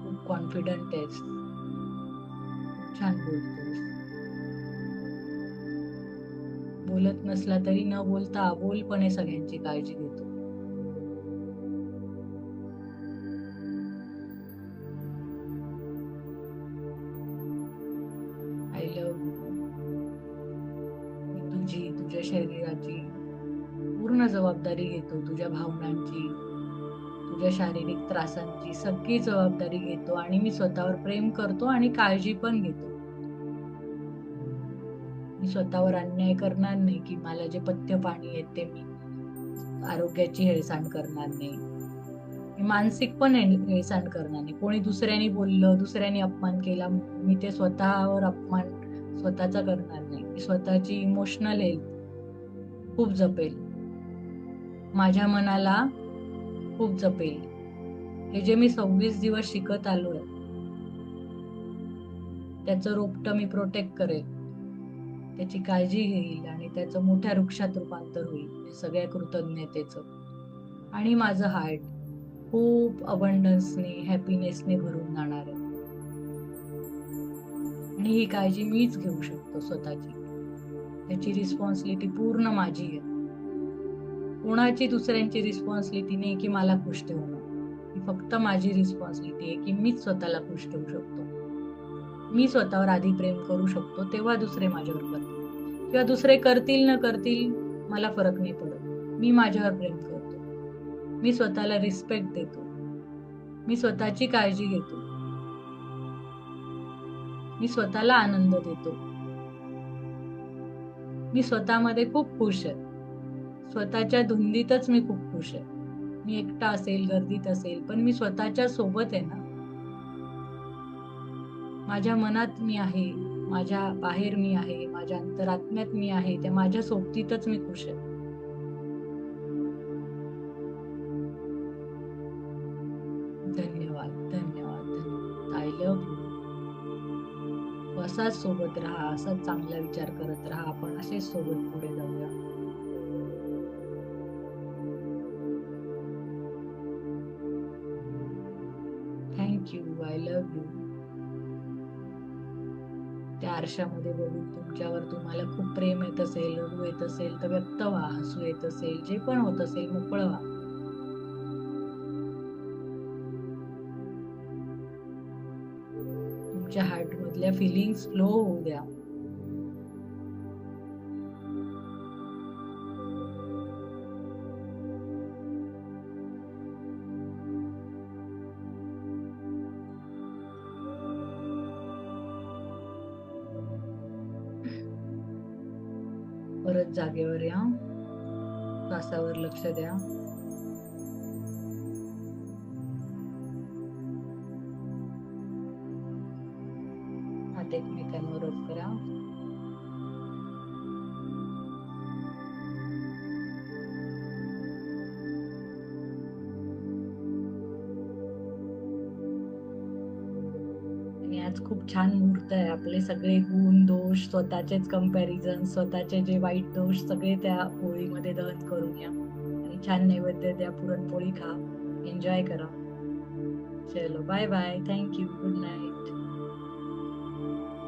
खूप कॉन्फिडंट आहेस. खूप छान बोलतोस. बोलत नसला तरी न बोलता अबोलपणे सगळ्यांची काळजी घेतो. I love you. मी तुझ्या शरीराची पूर्ण जबाबदारी घेतो. तुझ्या भावनांची, तुझ्या शारीरिक त्रासांची सगळी जबाबदारी घेतो आणि मी स्वतःवर प्रेम करतो आणि काळजी पण घेतो. मी स्वतःवर अन्याय करणार नाही की मला जे पथ्य पाणी आहे ते मी आरोग्याची हेळसांड करणार नाही. मी मानसिक पण हेळसांड करणार नाही. कोणी दुसऱ्याने बोललं, दुसऱ्याने अपमान केला म्हणून मी ते स्वतःवर अपमान स्वतःचा करणार नाही. मी स्वतःची इमोशनल हेल्थ खूप जपेल. माझ्या मनाला खूप जपेल. हे जे मी 26 दिवस शिकत आलोय त्याचं रोपटं मी प्रोटेक्ट करेल, त्याची काळजी घेईल आणि त्याचं मोठ्या वृक्षात रूपांतर होईल या सगळ्या कृतज्ञतेचं. आणि माझं हार्ट खूप अबंडन्सने हॅपीनेसने भरून जाणार आहे. आणि ही काळजी मीच घेऊ शकतो स्वतःची. त्याची रिस्पॉन्सिबिलिटी पूर्ण माझी आहे. कोणाची दुसऱ्यांची रिस्पॉन्सिबिलिटी नाही की मला खुश ठेवणं. ही फक्त माझी रिस्पॉन्सिबिलिटी आहे की मीच स्वतःला खुश ठेवू शकतो. मी स्वतःवर आधी प्रेम करू शकतो तेव्हा दुसरे माझ्यावर करतील किंवा दुसरे करतील न करतील मला फरक नाही पडत. मी माझ्यावर प्रेम करतो. मी स्वतःला रिस्पेक्ट देतो. मी स्वतःची काळजी घेतो. मी स्वतःला आनंद देतो. मी स्वतःमध्ये खूप खुश आहे. स्वतःच्या धुंदीतच मी खूप खुश आहे. मी एकटा असेल, गर्दीत असेल, पण मी स्वतःच्या सोबत आहे ना. माझ्या मनात मी आहे, माझ्या बाहेर मी आहे, माझ्या अंतरात्म्यात मी आहे, त्या माझ्या सोबतीतच मी खुश आहे. धन्यवाद, धन्यवाद, धन्यवाद. I love you. असाच सोबत राहा, असाच चांगला विचार करत राहा. आपण असेच सोबत पुढे जाऊया. थँक्यू. I love you. त्या आरशामध्ये बघून तुमच्यावर तुम्हाला खूप प्रेम येत असेल, रडू येत असेल तर व्यक्त व्हा. हसू येत असेल, जे पण होत असेल मोकळं व्हा. तुमच्या हार्ट मधल्या फिलिंग्स फ्लो होऊ द्या. परत जागेवर या. श्वासावर लक्ष द्या. हात एकमेकांवर रब करा. आणि आज खूप छान मुहूर्त आहे. आपले सगळे गुण दोष, स्वतःचेच कंपॅरिझन, स्वतःचे जे वाईट दोष सगळे त्या होळीमध्ये दहन करून या आणि छान नैवेद्य द्या. पुरणपोळी खा, एन्जॉय करा. चलो bye bye. Thank you. Good night.